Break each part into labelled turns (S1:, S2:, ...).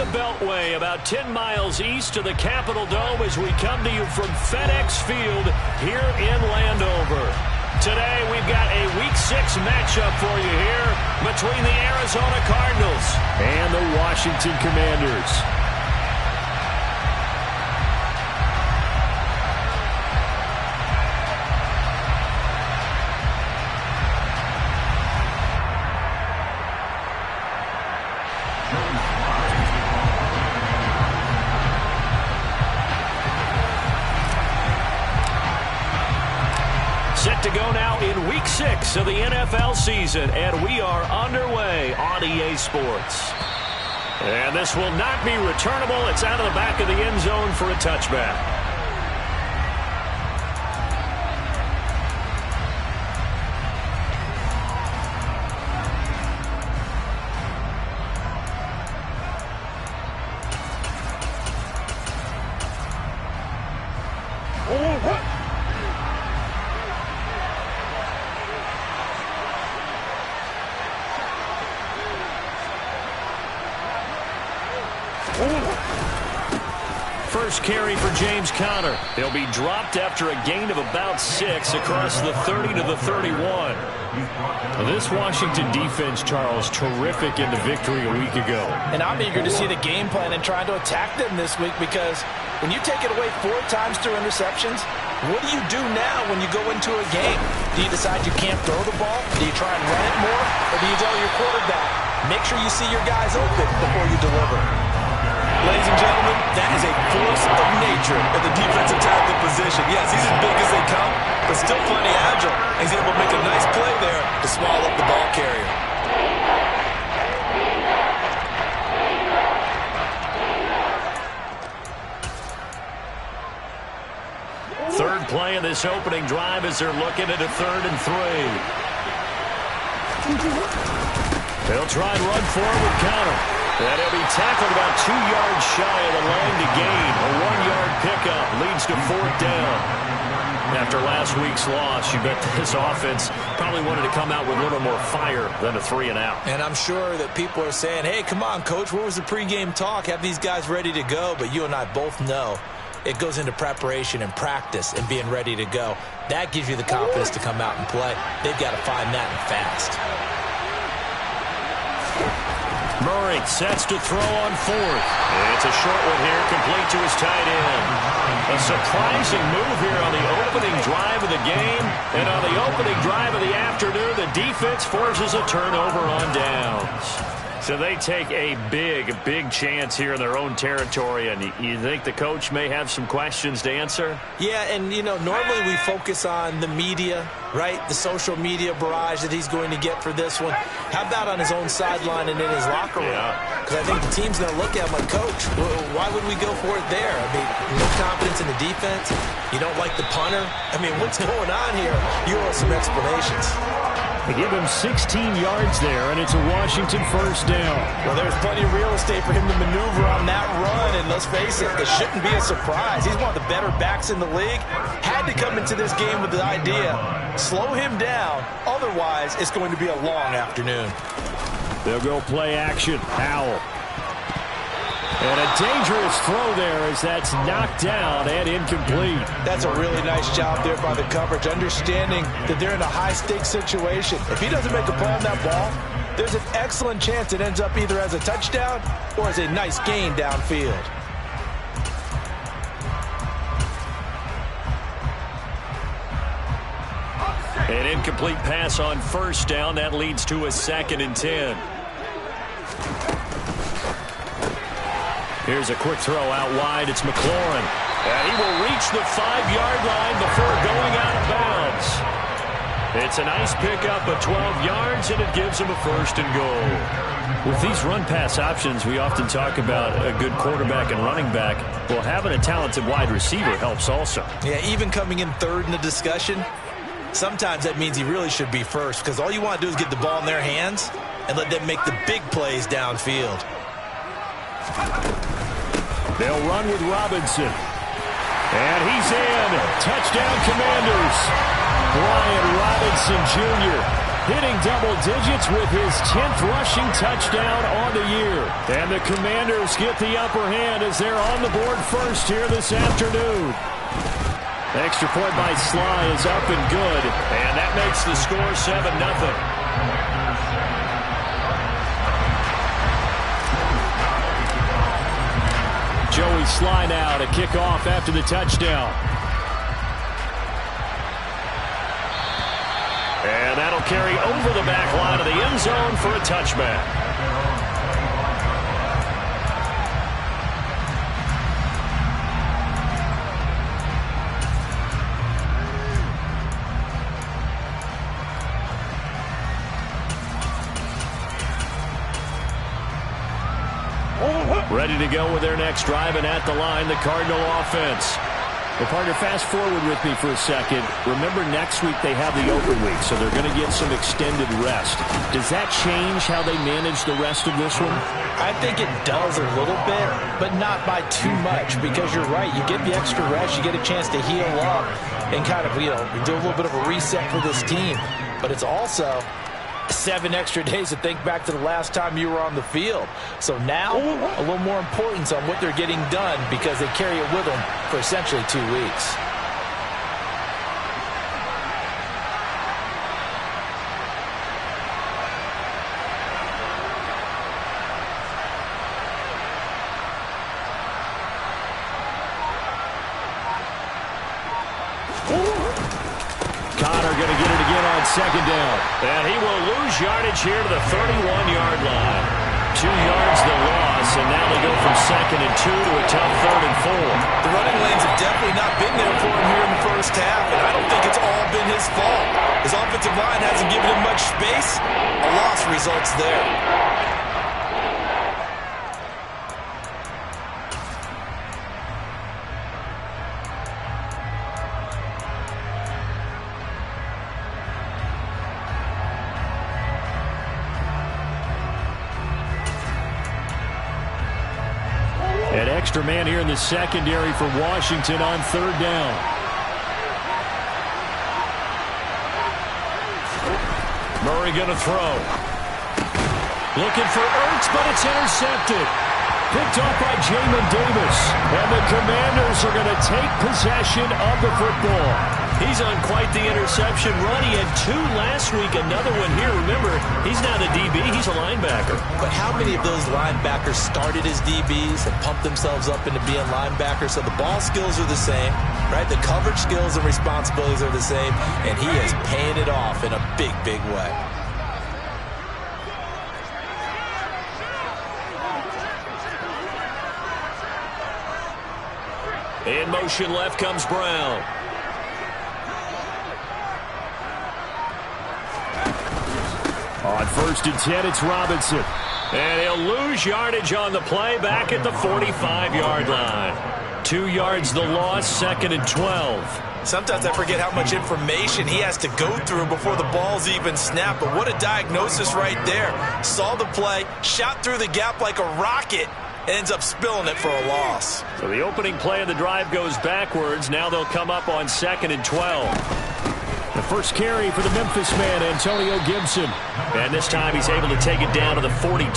S1: the Beltway, about 10 miles east of the Capitol Dome as we come to you from FedEx Field here in Landover. Today we've got a Week 6 matchup for you here between the Arizona Cardinals and the Washington Commanders. Set to go now in Week 6 of the NFL season, and we are underway on EA Sports. And this will not be returnable. It's out of the back of the end zone for a touchback. First carry for James Conner. He'll be dropped after a gain of about 6 across the 30 to the 31. This Washington defense, Charles, terrific in the victory a week ago.
S2: And I'm eager to see the game plan and trying to attack them this week, because when you take it away 4 times through interceptions, what do you do now when you go into a game? Do you decide you can't throw the ball? Do you try and run it more? Or do you tell your quarterback, make sure you see your guys open before you deliver?
S3: Ladies and gentlemen, that is a force of nature at the defensive tackle position. Yes, he's as big as they come, but still plenty agile. He's able to make a nice play there to swallow up the ball carrier.
S1: Third play of this opening drive as they're looking at a 3rd and 3. They'll try and run forward with Conner. And he'll be tackled about 2 yards shy of the line to gain. A 1-yard pickup leads to 4th down. After last week's loss, you bet this offense probably wanted to come out with a little more fire than a 3 and out.
S2: And I'm sure that people are saying, hey, come on, Coach, where was the pregame talk? Have these guys ready to go? But you and I both know it goes into preparation and practice and being ready to go. That gives you the confidence to come out and play. They've got to find that and fast.
S1: Murray sets to throw on 4th. It's a short one here, complete to his tight end. A surprising move here on the opening drive of the game. And on the opening drive of the afternoon, the defense forces a turnover on downs. So they take a big chance here in their own territory. And you think the coach may have some questions to answer?
S2: Yeah, and, you know, normally we focus on the media, right? The social media barrage that he's going to get for this one. How about on his own sideline and in his locker room? Because I think the team's going to look at him like, Coach, why would we go for it there? I mean, no confidence in the defense. You don't like the punter. I mean, what's going on here? You owe some explanations.
S1: They give him 16 yards there, and it's a Washington 1st down.
S2: Well, there's plenty of real estate for him to maneuver on that run, and let's face it, it shouldn't be a surprise. He's one of the better backs in the league. Had to come into this game with the idea, slow him down, otherwise it's going to be a long afternoon.
S1: They'll go play action. Howell. And a dangerous throw there as that's knocked down and incomplete.
S2: That's a really nice job there by the coverage, understanding that they're in a high-stakes situation. If he doesn't make a play on that ball, there's an excellent chance it ends up either as a touchdown or as a nice gain downfield.
S1: An incomplete pass on 1st down. That leads to a 2nd and 10. Here's a quick throw out wide. It's McLaurin. And he will reach the 5-yard line before going out of bounds. It's a nice pickup of 12 yards, and it gives him a 1st and goal. With these run-pass options, we often talk about a good quarterback and running back. Well, having a talented wide receiver helps also.
S2: Yeah, even coming in 3rd in the discussion, sometimes that means he really should be 1st, because all you want to do is get the ball in their hands and let them make the big plays downfield.
S1: They'll run with Robinson. And he's in. Touchdown, Commanders. Brian Robinson Jr. hitting double digits with his 10th rushing touchdown on the year. And the Commanders get the upper hand as they're on the board first here this afternoon. Extra point by Sly is up and good, and that makes the score 7-0. Joey Sly now to kick off after the touchdown. And that'll carry over the back line of the end zone for a touchback. Ready to go with their next drive, and at the line, the Cardinal offense. Well, partner, fast forward with me for a second. Remember, next week they have the open week, so they're going to get some extended rest. Does that change how they manage the rest of this one?
S2: I think it does a little bit, but not by too much, because you're right. You get the extra rest, you get a chance to heal up and kind of, do a little bit of a reset for this team. But it's also 7 extra days to think back to the last time you were on the field. So now, a little more importance on what they're getting done because they carry it with them for essentially 2 weeks.
S1: Connor going to get it again on second down. And he will lose yardage here to the 31-yard line. 2 yards the loss, and now they go from 2nd and 2 to a tough 3rd and 4.
S3: The running lanes have definitely not been there for him here in the first half, and I don't think it's all been his fault. His offensive line hasn't given him much space. A loss results there.
S1: An extra man here in the secondary for Washington on 3rd down. Murray going to throw. Looking for Ertz, but it's intercepted. Picked off by Jamin Davis. And the Commanders are going to take possession of the football. He's on quite the interception run. He had 2 last week, another one here. Remember, he's not a DB, he's a linebacker.
S2: But how many of those linebackers started as DBs and pumped themselves up into being linebackers? So the ball skills are the same, right? The coverage skills and responsibilities are the same, and he is paying it off in a big, big way.
S1: In motion left comes Brown. On 1st and 10, it's Robinson. And he'll lose yardage on the play back at the 45-yard line. 2 yards the loss, 2nd and 12.
S3: Sometimes I forget how much information he has to go through before the ball's even snapped. But what a diagnosis right there. Saw the play, shot through the gap like a rocket, and ends up spilling it for a loss.
S1: So the opening play of the drive goes backwards. Now they'll come up on 2nd and 12. The first carry for the Memphis man, Antonio Gibson. And this time he's able to take it down to the 42.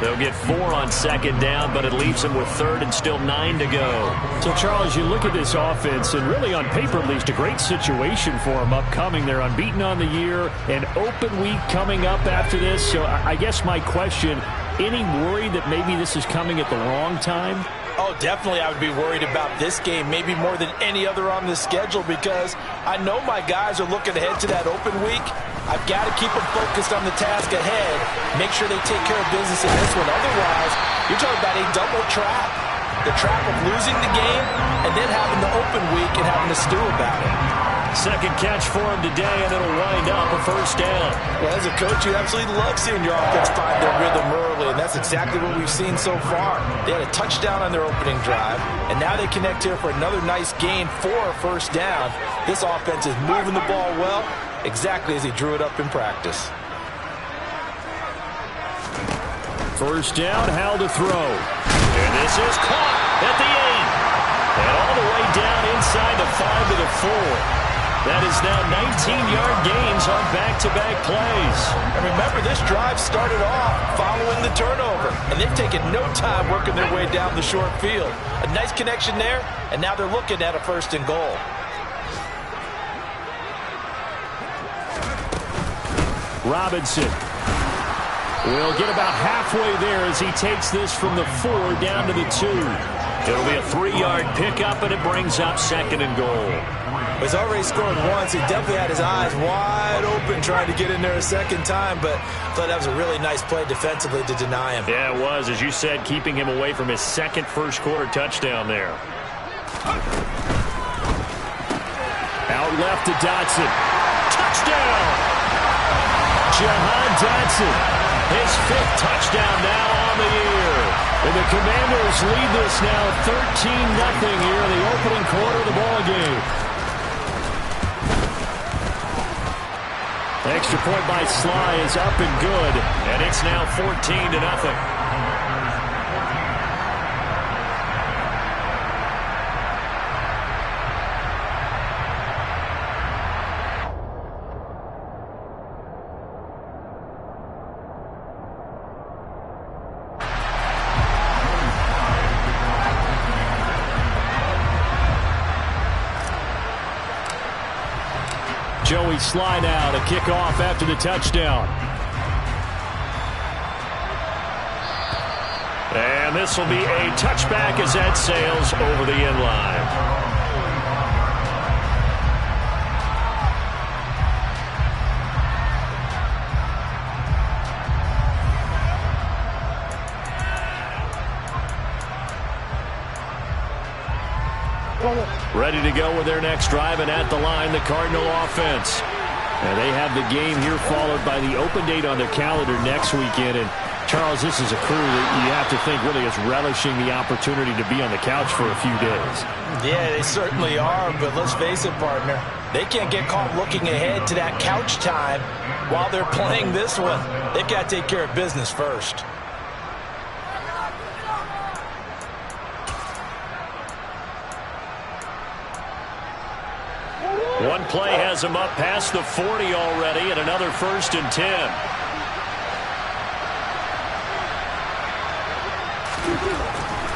S1: They'll get 4 on 2nd down, but it leaves them with 3rd and still 9 to go. So, Charles, you look at this offense, and really on paper at least a great situation for them upcoming. They're unbeaten on the year, an open week coming up after this. So I guess my question, any worry that maybe this is coming at the wrong time?
S2: Oh, definitely I would be worried about this game, maybe more than any other on the schedule, because I know my guys are looking ahead to that open week. I've got to keep them focused on the task ahead, make sure they take care of business in this one. Otherwise, you're talking about a double trap. The trap of losing the game and then having the open week and having to stew about it.
S1: Second catch for him today, and it'll wind up a 1st down.
S2: Well, as a coach, you absolutely love seeing your offense find their rhythm early, and that's exactly what we've seen so far. They had a touchdown on their opening drive, and now they connect here for another nice gain for a 1st down. This offense is moving the ball well, exactly as he drew it up in practice.
S1: 1st down, Howell to throw. And this is caught at the 8. And all the way down inside the 5 to the 4. That is now 19-yard gains on back-to-back plays.
S2: And remember, this drive started off following the turnover, and they've taken no time working their way down the short field. A nice connection there, and now they're looking at a 1st and goal.
S1: Robinson will get about halfway there as he takes this from the 4 down to the 2. It'll be a 3-yard pickup, and it brings up 2nd and goal.
S2: He's already scored once. He definitely had his eyes wide open trying to get in there a second time, but I thought that was a really nice play defensively to deny him.
S1: Yeah, it was, as you said, keeping him away from his second first-quarter touchdown there. Out left to Dotson. Touchdown! Jahan Dotson, his 5th touchdown now on the year. And the Commanders lead this now 13-0 here in the opening quarter of the ballgame. Extra point by Sly is up and good, and it's now 14-0. Joey Sly now to kick off after the touchdown. And this will be a touchback as that sails over the end line. Ready to go with their next drive, and at the line, the Cardinal offense. And they have the game here followed by the open date on their calendar next weekend. And, Charles, this is a crew that you have to think really is relishing the opportunity to be on the couch for a few days.
S2: Yeah, they certainly are, but let's face it, partner. They can't get caught looking ahead to that couch time while they're playing this one. They've got to take care of business first.
S1: One play has him up past the 40 already, and another 1st and 10.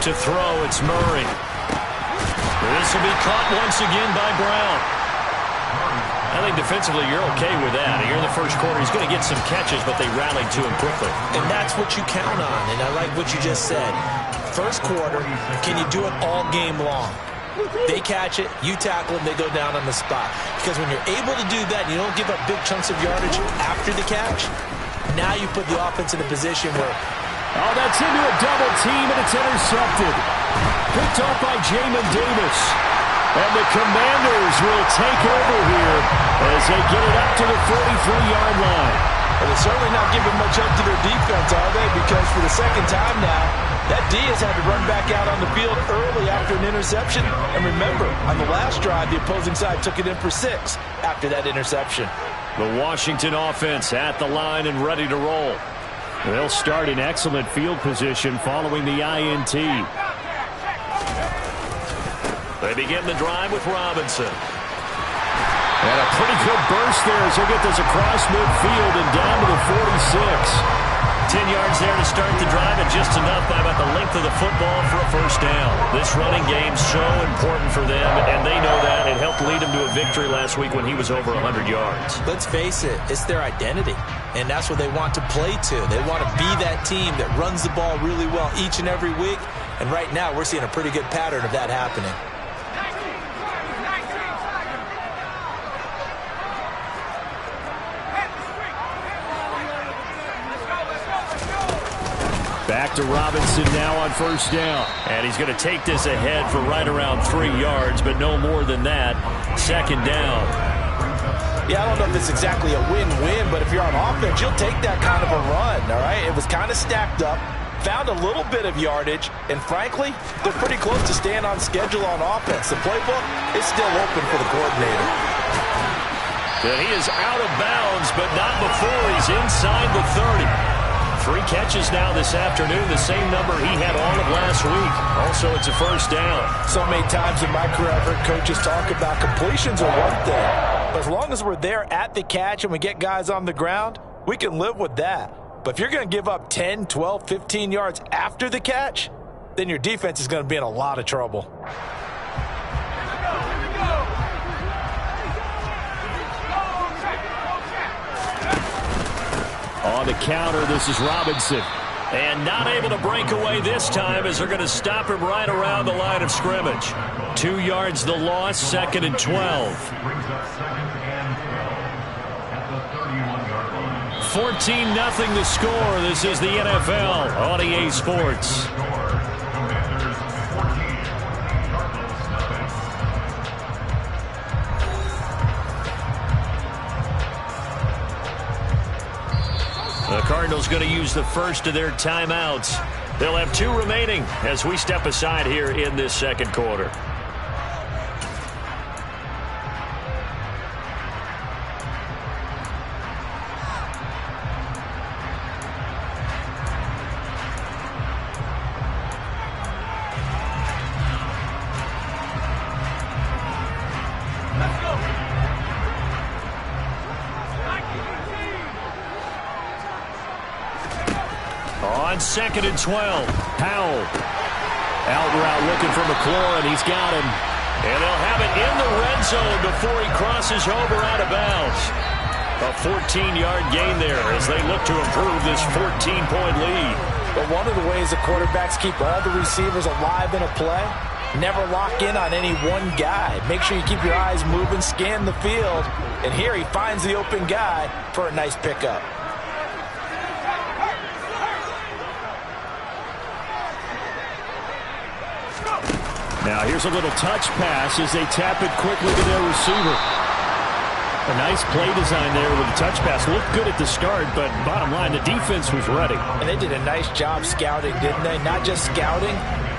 S1: To throw, it's Murray. This will be caught once again by Brown. I think defensively you're okay with that. Here in the first quarter, he's going to get some catches, but they rallied to him quickly.
S2: And that's what you count on, and I like what you just said. First quarter, can you do it all game long? They catch it, you tackle them, they go down on the spot. Because when you're able to do that, you don't give up big chunks of yardage after the catch, now you put the offense in a position where...
S1: Oh, that's into a double team, and it's intercepted. Picked off by Jamin Davis. And the Commanders will take over here as they get it up to the 43-yard line.
S2: Well, they're certainly not giving much up to their defense, are they? Because for the second time now, that D has had to run back out on the field early after an interception. And remember, on the last drive, the opposing side took it in for 6 after that interception.
S1: The Washington offense at the line and ready to roll. They'll start in excellent field position following the INT. They begin the drive with Robinson. And a pretty good burst there as he'll get this across midfield and down to the 46. 10 yards there to start the drive, and just enough by about the length of the football for a 1st down. This running game so important for them, and they know that. It helped lead them to a victory last week when he was over 100 yards.
S2: Let's face it, it's their identity, and that's what they want to play to. They want to be that team that runs the ball really well each and every week, and right now we're seeing a pretty good pattern of that happening.
S1: Back to Robinson now on 1st down. And he's going to take this ahead for right around 3 yards, but no more than that. 2nd down.
S2: Yeah, I don't know if it's exactly a win-win, but if you're on offense, you'll take that kind of a run, all right? It was kind of stacked up, found a little bit of yardage, and frankly, they're pretty close to staying on schedule on offense. The playbook is still open for the coordinator.
S1: And he is out of bounds, but not before he's inside the 30. 3 catches now this afternoon, the same number he had all of last week. Also, it's a first down.
S2: So many times in my career I've heard coaches talk about completions are one thing. But as long as we're there at the catch and we get guys on the ground, we can live with that. But if you're going to give up 10, 12, 15 yards after the catch, then your defense is going to be in a lot of trouble.
S1: On the counter, this is Robinson. And not able to break away this time as they're going to stop him right around the line of scrimmage. 2 yards the loss, 2nd and 12. 14-0 the score. This is the NFL on EA Sports. The Cardinals going to use the first of their timeouts. They'll have 2 remaining as we step aside here in this second quarter. On 2nd and 12, Powell. Out route looking for McLaurin. He's got him. And they'll have it in the red zone before he crosses over out of bounds. A 14-yard gain there as they look to improve this 14-point lead.
S2: But one of the ways the quarterbacks keep all the receivers alive in a play, never lock in on any one guy. Make sure you keep your eyes moving, scan the field. And here he finds the open guy for a nice pickup.
S1: Now here's a little touch pass as they tap it quickly to their receiver. A nice play design there with the touch pass. Looked good at the start, but bottom line, the defense was ready.
S2: And they did a nice job scouting, didn't they? Not just scouting,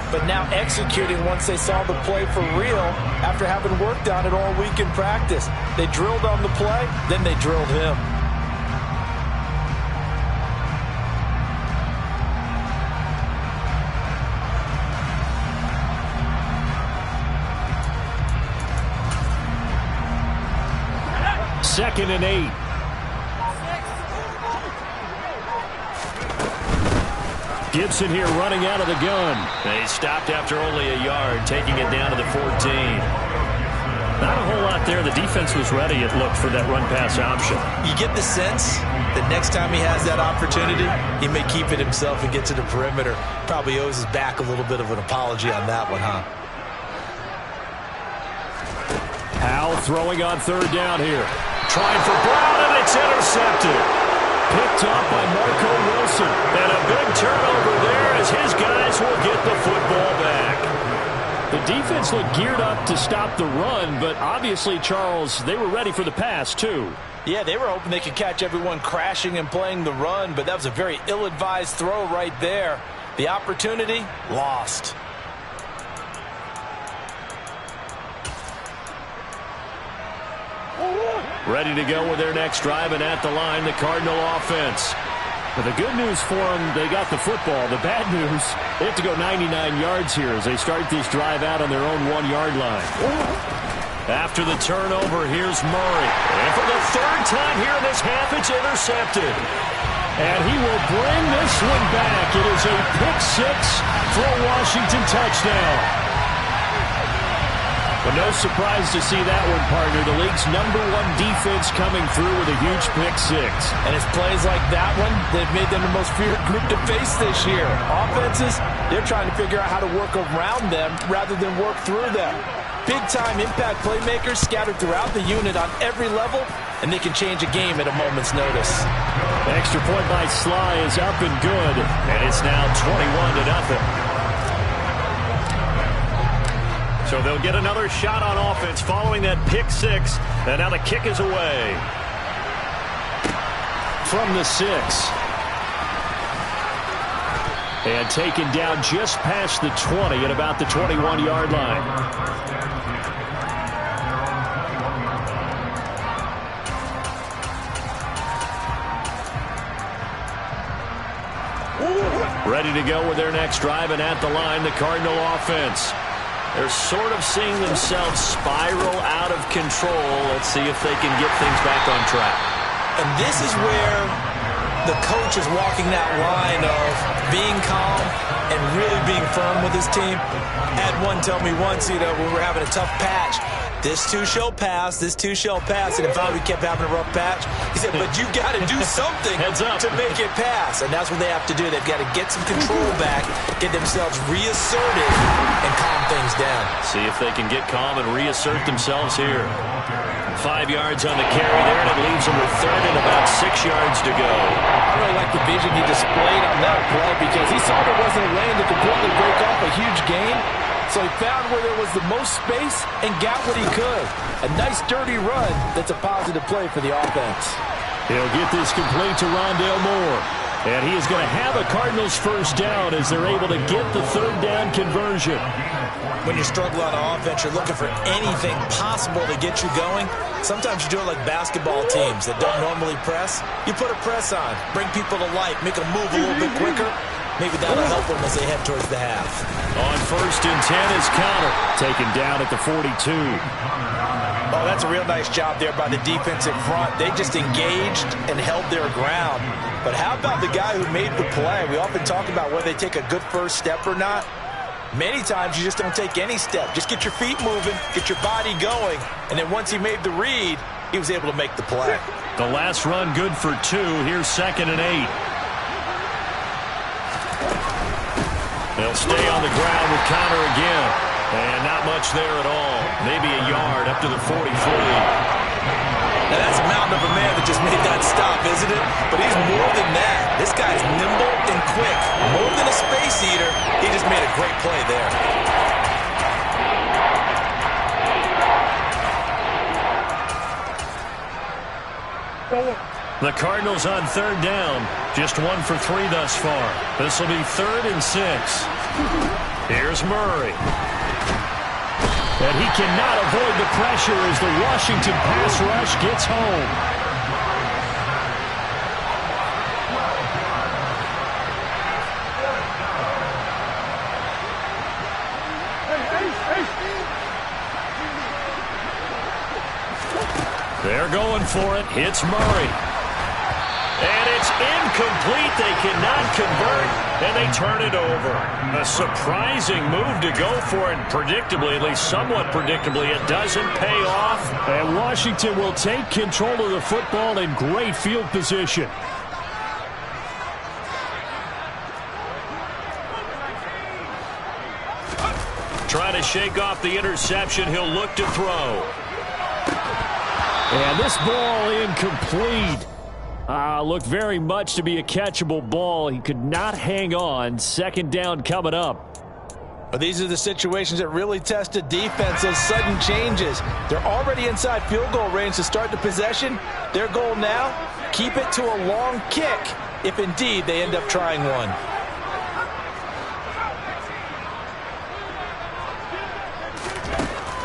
S2: but now executing once they saw the play for real after having worked on it all week in practice. They drilled on the play, then they drilled him.
S1: Second and 8. Gibson here running out of the gun. They stopped after only a yard, taking it down to the 14. Not a whole lot there. The defense was ready, it looked, for that run-pass option.
S2: You get the sense that next time he has that opportunity, he may keep it himself and get to the perimeter. Probably owes his back a little bit of an apology on that one, huh?
S1: Powell throwing on 3rd down here. Trying for Brown, and it's intercepted. Picked up by Marco Wilson. And a big turnover there as his guys will get the football back. The defense looked geared up to stop the run, but obviously, Charles, they were ready for the pass, too.
S2: Yeah, they were hoping they could catch everyone crashing and playing the run, but that was a very ill-advised throw right there. The opportunity, lost.
S1: Ready to go with their next drive, and at the line, the Cardinal offense. But the good news for them, they got the football. The bad news, they have to go 99 yards here as they start this drive out on their own 1-yard line. After the turnover, here's Murray. And for the 3rd time here in this half, it's intercepted. And he will bring this one back. It is a pick-6 for a Washington touchdown. But no surprise to see that one, partner. The league's #1 defense coming through with a huge pick-6.
S2: And it's plays like that one that made them the most feared group to face this year. Offenses, they're trying to figure out how to work around them rather than work through them. Big-time impact playmakers scattered throughout the unit on every level, and they can change a game at a moment's notice.
S1: The extra point by Sly is up and good, and it's now 21-0. So they'll get another shot on offense following that pick-6, and now the kick is away. From the 6. And taken down just past the 20 at about the 21-yard line. Ready to go with their next drive, and at the line, the Cardinal offense. They're sort of seeing themselves spiral out of control. Let's see if they can get things back on track.
S2: And this is where the coach is walking that line of being calm and really being firm with his team. I had one tell me once, when we were having a tough patch, this too shall pass, this too shall pass. And if we kept having a rough patch, he said, but you got to do something to make it pass. And that's what they have to do. They've got to get some control back, get themselves reasserted, and calm things down.
S1: See if they can get calm and reassert themselves here. 5 yards on the carry there, and it leaves them with third and about 6 yards to go.
S4: I really like the vision he displayed on that play because he saw there wasn't a lane to completely break off a huge gain. So he found where there was the most space and got what he could. A nice, dirty run that's a positive play for the offense.
S1: He'll get this complete to Rondale Moore. And he is going to have a Cardinals first down as they're able to get the third down conversion.
S2: When you struggle on offense, you're looking for anything possible to get you going. Sometimes you do it like basketball teams that don't normally press. You put a press on, bring people to life, make them move a little bit quicker. Maybe that'll help them as they head towards the half.
S1: On 1st and 10 is Connor, taken down at the 42.
S2: Oh, that's a real nice job there by the defensive front. They just engaged and held their ground. But how about the guy who made the play? We often talk about whether they take a good first step or not. Many times you just don't take any step. Just get your feet moving, get your body going, and then once he made the read, he was able to make the play.
S1: The last run good for 2. Here's 2nd and 8. They'll stay on the ground with Connor again. And not much there at all. Maybe a yard up to the 43.
S2: Now that's a mountain of a man that just made that stop, isn't it? But he's more than that. This guy's nimble and quick. More than a space eater, he just made a great play there.
S1: The Cardinals on 3rd down. Just 1 for 3 thus far. This will be 3rd and 6. Here's Murray. And he cannot avoid the pressure as the Washington pass rush gets home. They're going for it. Hits Murray. And it's incomplete. They cannot convert, and they turn it over. A surprising move to go for it. Predictably, at least somewhat predictably, it doesn't pay off. And Washington will take control of the football in great field position. Trying to shake off the interception. He'll look to throw. And this ball incomplete. Looked very much to be a catchable ball. He could not hang on. 2nd down coming up.
S2: Well, these are the situations that really test a defense. Those sudden changes. They're already inside field goal range to start the possession. Their goal now, keep it to a long kick if indeed they end up trying one.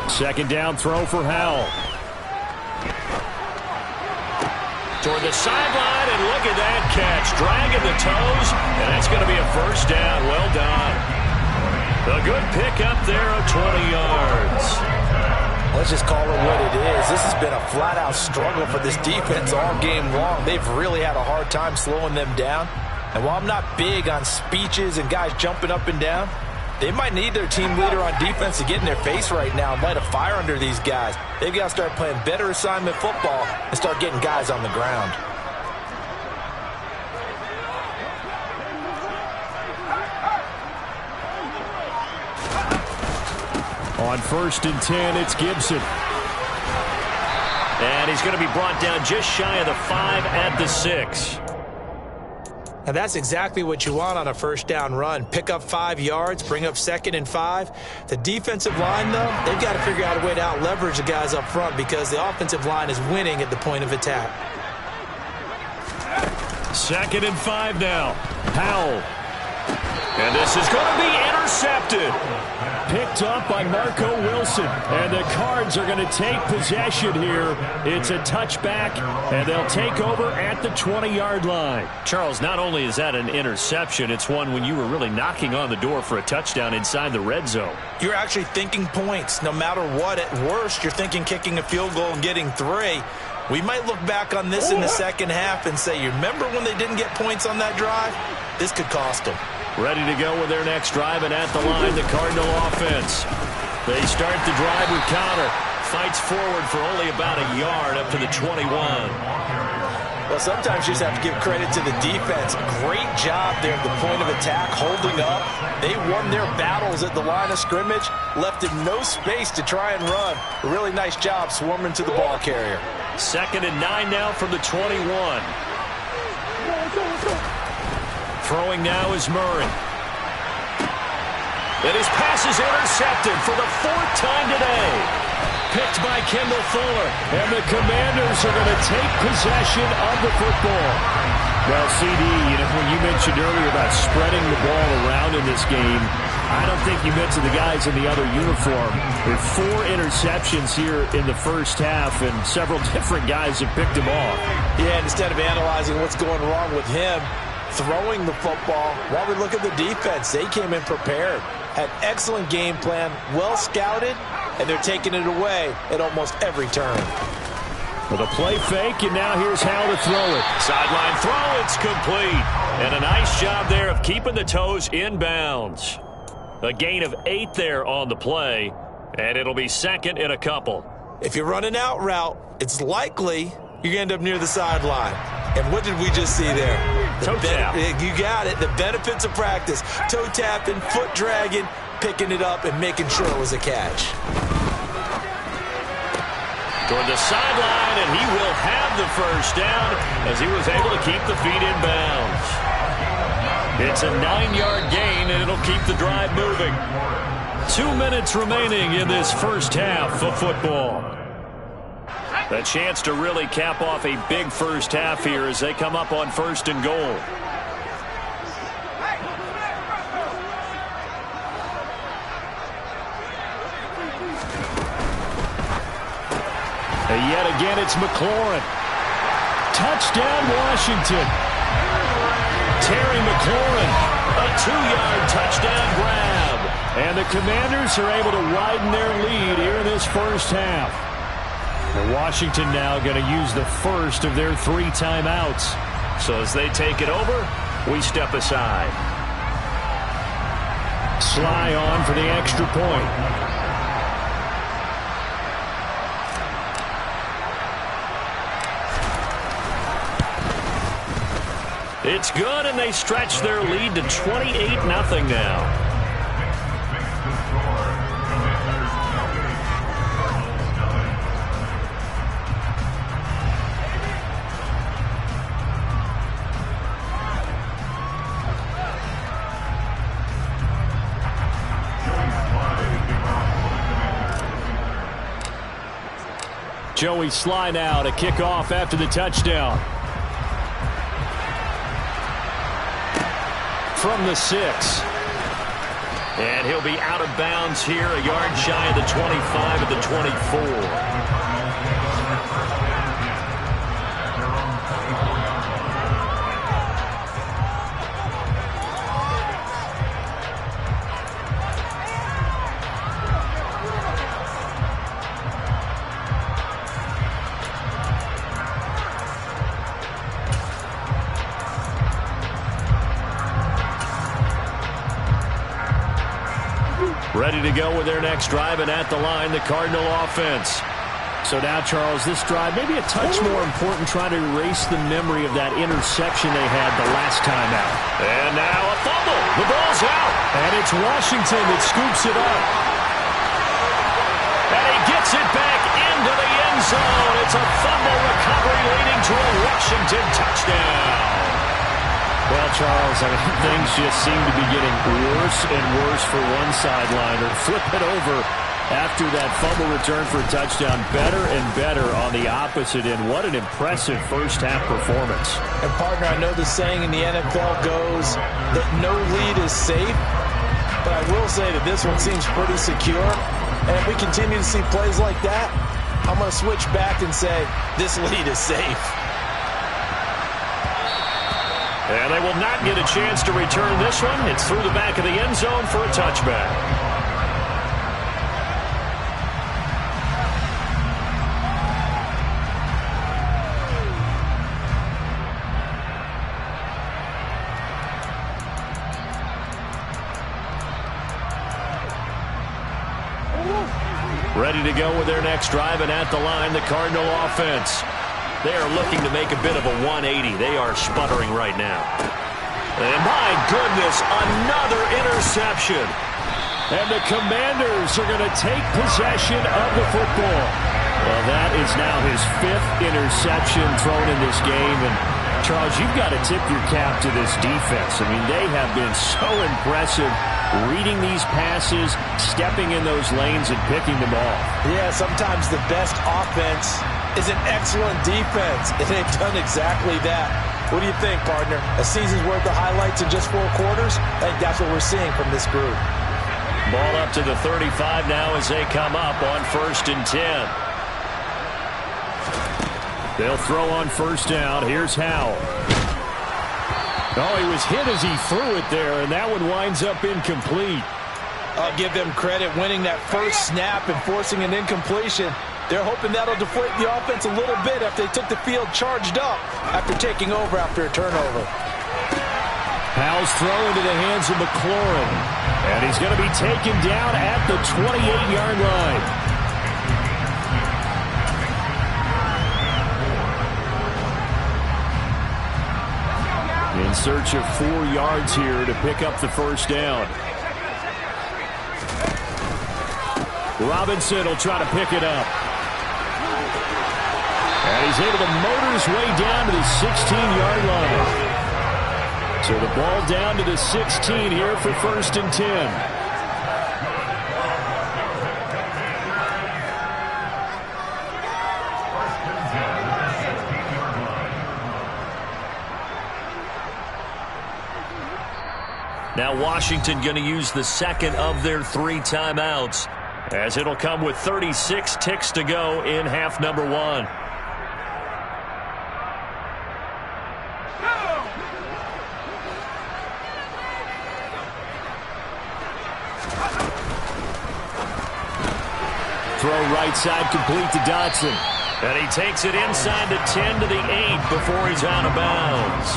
S1: Second down throw for Howell. Toward the sideline, and look at that catch. Dragging the toes, and that's going to be a first down. Well done. A good pick up there of 20 yards.
S2: Let's just call it what it is. This has been a flat-out struggle for this defense all game long. They've really had a hard time slowing them down. And while I'm not big on speeches and guys jumping up and down, they might need their team leader on defense to get in their face right now and light a fire under these guys. They've got to start playing better assignment football and start getting guys on the ground.
S1: On 1st and 10, it's Gibson. And he's going to be brought down just shy of the 5 at the 6.
S2: And that's exactly what you want on a first down run. Pick up 5 yards, bring up 2nd and 5. The defensive line, though, they've got to figure out a way to out-leverage the guys up front because the offensive line is winning at the point of attack.
S1: 2nd and 5 now. Howell. And this is going to be intercepted. Picked up by Marco Wilson. And the Cards are going to take possession here. It's a touchback, and they'll take over at the 20-yard line. Charles, not only is that an interception, it's one when you were really knocking on the door for a touchdown inside the red zone.
S2: You're actually thinking points. No matter what, at worst, you're thinking kicking a field goal and getting 3. We might look back on this in the second half and say, you remember when they didn't get points on that drive? This could cost them.
S1: Ready to go with their next drive, and at the line, the Cardinal offense. They start the drive with Connor. Fights forward for only about a yard up to the 21.
S2: Well, sometimes you just have to give credit to the defense. Great job there at the point of attack, holding up. They won their battles at the line of scrimmage, left him no space to try and run. A really nice job swarming to the ball carrier.
S1: 2nd and 9 now from the 21. Throwing now is Murray. And his pass is intercepted for the 4th time today. Picked by Kendall Fuller. And the Commanders are going to take possession of the football. Well, CD, when you mentioned earlier about spreading the ball around in this game, I don't think you mentioned the guys in the other uniform. There are 4 interceptions here in the first half, and several different guys have picked them off.
S2: Yeah, and instead of analyzing what's going wrong with him, throwing the football, while we look at the defense, they came in prepared. Had excellent game plan, well scouted, and they're taking it away at almost every turn.
S1: With a play fake, and now here's how to throw it. Sideline throw, it's complete. And a nice job there of keeping the toes in bounds. A gain of 8 there on the play, and it'll be 2nd and a couple.
S2: If you're running out route, it's likely you're going to end up near the sideline. And what did we just see there?
S1: Toe tap.
S2: You got it. The benefits of practice. Toe tapping, foot dragging, picking it up, and making sure it was a catch.
S1: Toward the sideline, and he will have the first down as he was able to keep the feet in bounds. It's a 9-yard gain, and it'll keep the drive moving. 2 minutes remaining in this first half of football. A chance to really cap off a big first half here as they come up on 1st and goal. And yet again, it's McLaurin. Touchdown, Washington. Terry McLaurin, a 2-yard touchdown grab. And the Commanders are able to widen their lead here in this first half. And Washington now going to use the first of their 3 timeouts. So as they take it over, we step aside. Sly on for the extra point. It's good, and they stretch their lead to 28-0 now. Joey Sly now to kick off after the touchdown. From the 6. And he'll be out of bounds here, a yard shy of the 25 at the 24. Ready to go with their next drive, and at the line, the Cardinal offense. So now, Charles, this drive maybe a touch more important, trying to erase the memory of that interception they had the last time out. And now a fumble. The ball's out. And it's Washington that scoops it up. And he gets it back into the end zone. It's a fumble recovery leading to a Washington touchdown. Well, Charles, things just seem to be getting worse and worse for one sideliner. Flip it over after that fumble return for a touchdown. Better and better on the opposite end. What an impressive first-half performance.
S2: And, partner, I know the saying in the NFL goes that no lead is safe, But I will say that this one seems pretty secure. And if we continue to see plays like that, I'm going to switch back and say this lead is safe.
S1: And they will not get a chance to return this one. It's through the back of the end zone for a touchback. Ready to go with their next drive, and at the line, the Cardinal offense. They are looking to make a bit of a 180. They are sputtering right now. And my goodness, another interception. And the Commanders are going to take possession of the football. Well, that is now his 5th interception thrown in this game. And Charles, you've got to tip your cap to this defense. I mean, they have been so impressive reading these passes, stepping in those lanes, and picking them off.
S2: Yeah, sometimes the best offense is an excellent defense, and they've done exactly that. What do you think, partner? A season's worth of highlights in just 4 quarters? I think that's what we're seeing from this group.
S1: Ball up to the 35 now as they come up on 1st and 10. They'll throw on 1st down. Here's Howell. Oh, he was hit as he threw it there, and that one winds up incomplete.
S2: I'll give them credit winning that first snap and forcing an incompletion. They're hoping that'll deflate the offense a little bit after they took the field charged up after taking over after a turnover.
S1: Howell's throw into the hands of McLaurin, and he's going to be taken down at the 28-yard line. In search of 4 yards here to pick up the 1st down. Robinson will try to pick it up. And he's able to motor his way down to the 16-yard line. So the ball down to the 16 here for 1st and 10. Now Washington going to use the 2nd of their 3 timeouts, as it'll come with 36 ticks to go in half number 1. Throw right side complete to Dotson. And he takes it inside the 10 to the 8 before he's out of bounds.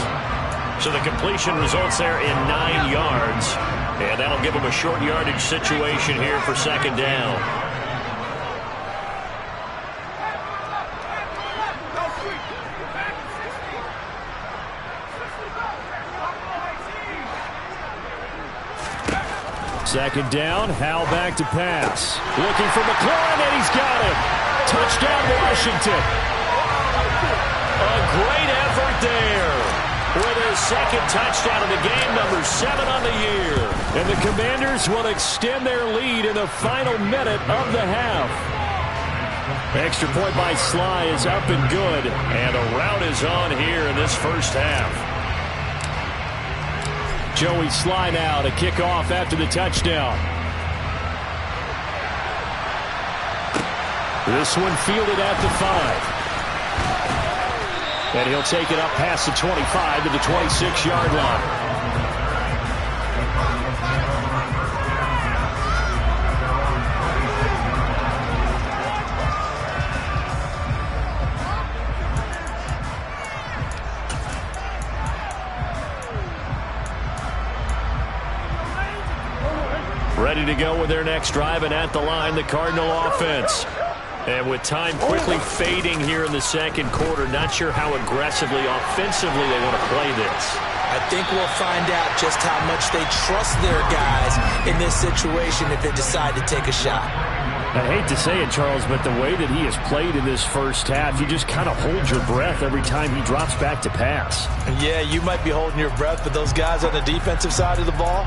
S1: So the completion results there in 9 yards. And that'll give him a short yardage situation here for 2nd down. Second down, Howell back to pass. Looking for McLaurin, and he's got him. Touchdown, Washington. A great effort there. With his 2nd touchdown of the game, number 7 on the year. And the Commanders will extend their lead in the final minute of the half. Extra point by Sly is up and good. And a rout is on here in this 1st half. Joey Sly now to kick off after the touchdown. This one fielded at the 5. And he'll take it up past the 25 to the 26-yard line. Ready to go with their next drive, and at the line, the Cardinal offense. And with time quickly fading here in the 2nd quarter, not sure how aggressively, offensively they want to play this.
S2: I think we'll find out just how much they trust their guys in this situation if they decide to take a shot.
S1: I hate to say it, Charles, but the way that he has played in this 1st half, you just kind of hold your breath every time he drops back to pass.
S2: Yeah, you might be holding your breath, but those guys on the defensive side of the ball,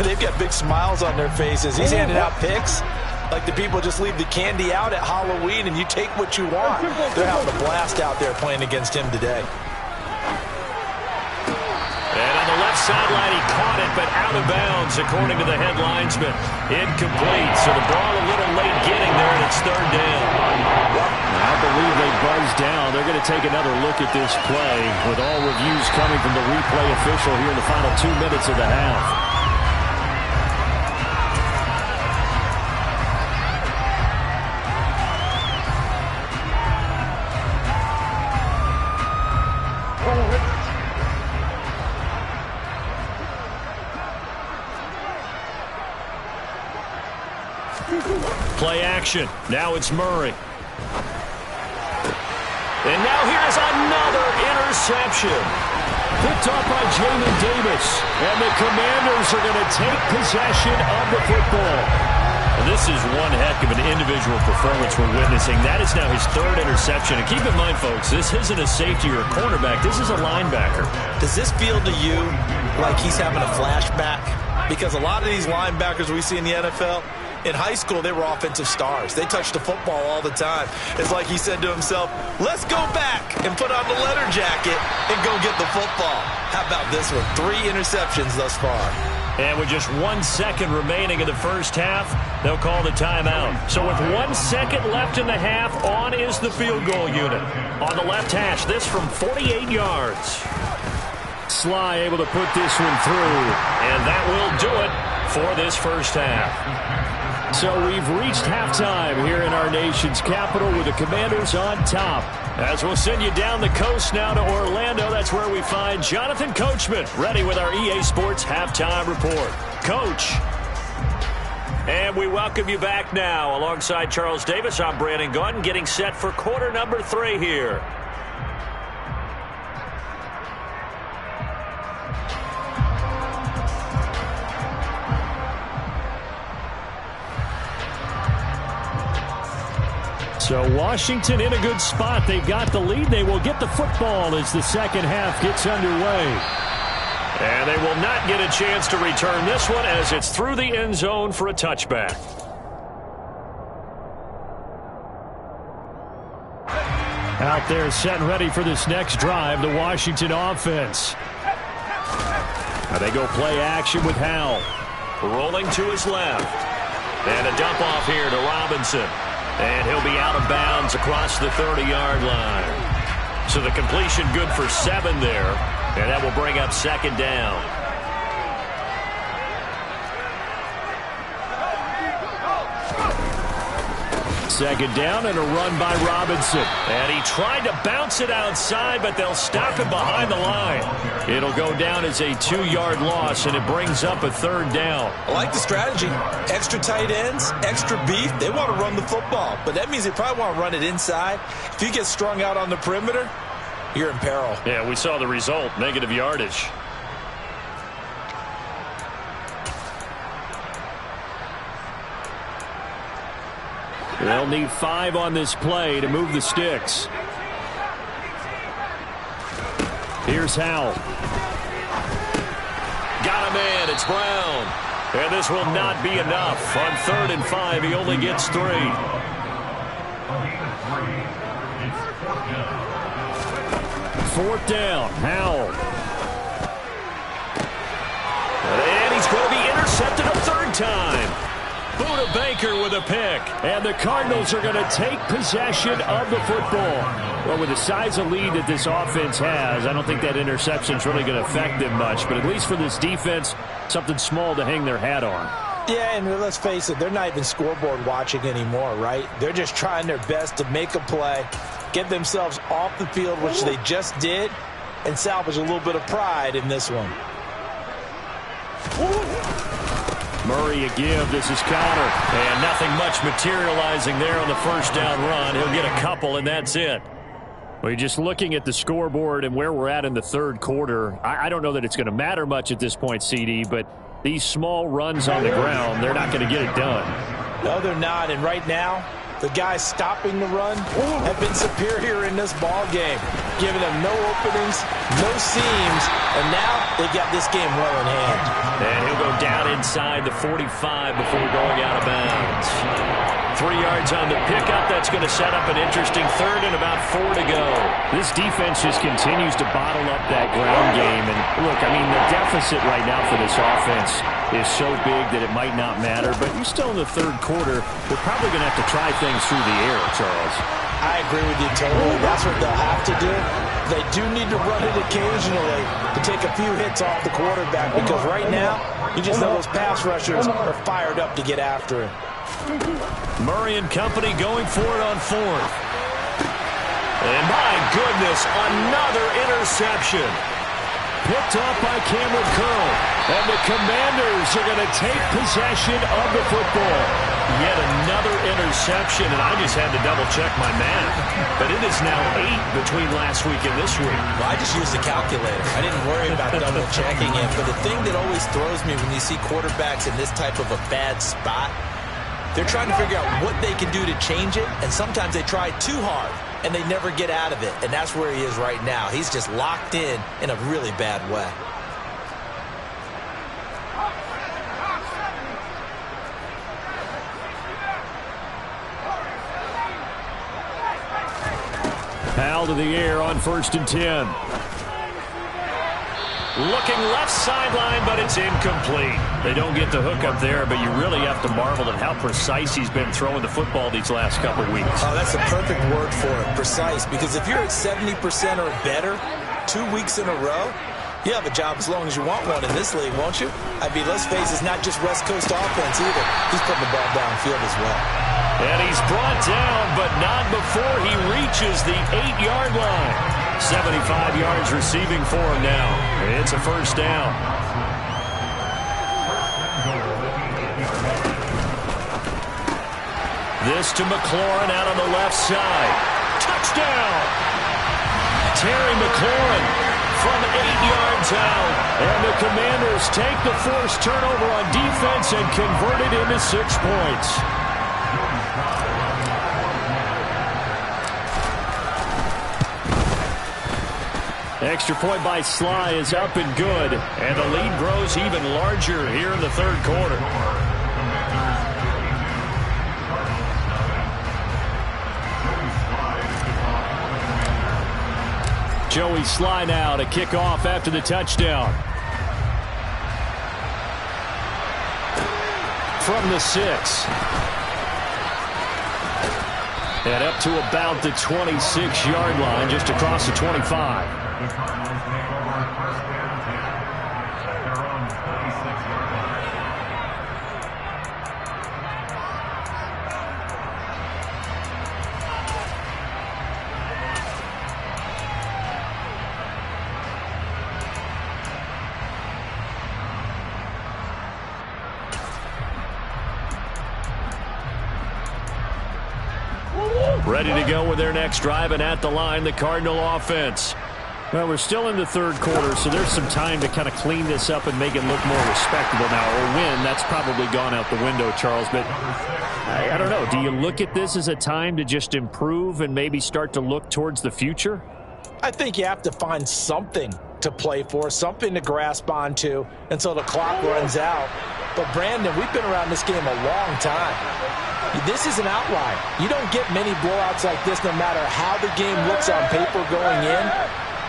S2: they've got big smiles on their faces. He's handing out picks like the people just leave the candy out at Halloween and you take what you want. They're having a blast out there playing against him today.
S1: And on the left sideline. He caught it, but out of bounds, according to the head linesman. Incomplete. So the ball a little late getting there, and it's third down.
S5: I believe they buzzed down. They're going to take another look at this play with all reviews coming from the replay official here in the final 2 minutes of the half.
S1: Play action. Now it's Murray. And now here's another interception.
S5: Picked off by Jamin Davis. And the Commanders are going to take possession of the football.
S1: Well, this is one heck of an individual performance we're witnessing. That is now his third interception. And keep in mind, folks, this isn't a safety or a cornerback. This is a linebacker.
S2: Does this feel to you like he's having a flashback? Because a lot of these linebackers we see in the NFL, in high school, they were offensive stars. They touched the football all the time. It's like he said to himself, let's go back and put on the leather jacket and go get the football. How about this one? 3 interceptions thus far.
S1: And with just 1 second remaining in the first half, they'll call the timeout. So with 1 second left in the half, on is the field goal unit. On the left hash, this from 48 yards.
S5: Sly able to put this one through.
S1: And that will do it for this first half.
S5: So we've reached halftime here in our nation's capital with the Commanders on top.
S1: As we'll send you down the coast now to Orlando, that's where we find Jonathan Coachman ready with our EA Sports Halftime Report. Coach. And we welcome you back now. Alongside Charles Davis, I'm Brandon Gaudin, getting set for quarter number 3 here.
S5: So Washington in a good spot. They've got the lead. They will get the football as the second half gets underway.
S1: And they will not get a chance to return this one as it's through the end zone for a touchback.
S5: Out there set and ready for this next drive, the Washington offense.
S1: Now they go play action with Howell. Rolling to his left. And a dump off here to Robinson. And he'll be out of bounds across the 30-yard line. So the completion good for 7 there. And that will bring up second down.
S5: Second down and a run by Robinson.
S1: And he tried to bounce it outside, but they'll stop him behind the line. It'll go down as a 2-yard loss, and it brings up a third down.
S2: I like the strategy. Extra tight ends, extra beef. They want to run the football, but that means they probably want to run it inside. If you get strung out on the perimeter, you're in peril.
S1: Yeah, we saw the result, negative yardage.
S5: They'll need 5 on this play to move the sticks. Here's Howell.
S1: Got a man. It's Brown. And this will not be enough. On 3rd and 5, he only gets 3.
S5: Fourth down, Howell.
S1: And he's going to be intercepted a 3rd time. Buda Baker with a pick.
S5: And the Cardinals are going to take possession of the football. Well, with the size of lead that this offense has, I don't think that interception's really going to affect them much. But at least for this defense, something small to hang their hat on.
S2: Yeah, and let's face it, they're not even scoreboard watching anymore, right? They're just trying their best to make a play, get themselves off the field, which they just did, and salvage a little bit of pride in this one.
S5: Murray a give. This is counter.
S1: And nothing much materializing there on the first down run. He'll get a couple, and that's it.
S5: Well, you're just looking at the scoreboard and where we're at in the 3rd quarter. I don't know that it's going to matter much at this point, CD, but these small runs on the ground, they're not going to get it done.
S2: No, they're not. And right now, the guys stopping the run have been superior in this ball game. giving them no openings, no seams, and now they've got this game well in hand.
S1: And he'll go down inside the 45 before going out of bounds. 3 yards on the pickup. That's going to set up an interesting third and about 4 to go.
S5: This defense just continues to bottle up that ground game. And look, I mean, the deficit right now for this offense is so big that it might not matter. But you're still in the third quarter. They're probably going to have to try things through the air, Charles.
S2: I agree with you totally. That's what they'll have to do. They do need to run it occasionally to take a few hits off the quarterback, because right now, you just know those pass rushers are fired up to get after him.
S1: Murray and company going for it on fourth. And my goodness, another interception. Picked off by Cameron Curl. And the Commanders are going to take possession of the football. Yet another interception, and I just had to double-check my math. But it is now 8 between last week and this week.
S2: Well, I just used a calculator. I didn't worry about double-checking it. But the thing that always throws me when you see quarterbacks in this type of a bad spot, they're trying to figure out what they can do to change it, and sometimes they try too hard, and they never get out of it. And that's where he is right now. He's just locked in a really bad way.
S5: Powell to the air on 1st and 10.
S1: Looking left sideline, but it's incomplete. They don't get the hook up there, but you really have to marvel at how precise he's been throwing the football these last couple weeks.
S2: Oh, that's a perfect word for it, precise. Because if you're at 70% or better 2 weeks in a row, you have a job as long as you want one in this league, won't you? I mean, let's face it, it's not just West Coast offense either. He's putting the ball downfield as well.
S1: And he's brought down, but not before he reaches the 8-yard line. 75 yards receiving for him now. It's a first down. This to McLaurin out on the left side. Touchdown! Terry McLaurin from 8 yards out. And the Commanders take the forced turnover on defense and convert it into 6 points. Extra point by Sly is up and good. And the lead grows even larger here in the third quarter. Joey Sly now to kick off after the touchdown. From the 6. And up to about the 26-yard line, just across the 25. Ready to go with their next drive, and at the line, the Cardinal offense.
S5: Well, we're still in the third quarter, so there's some time to kind of clean this up and make it look more respectable now. Or win, that's probably gone out the window, Charles. But I don't know. Do you look at this as a time to just improve and maybe start to look towards the future?
S2: I think you have to find something to play for, something to grasp onto until the clock runs out. But, Brandon, we've been around this game a long time. This is an outlier. You don't get many blowouts like this no matter how the game looks on paper going in.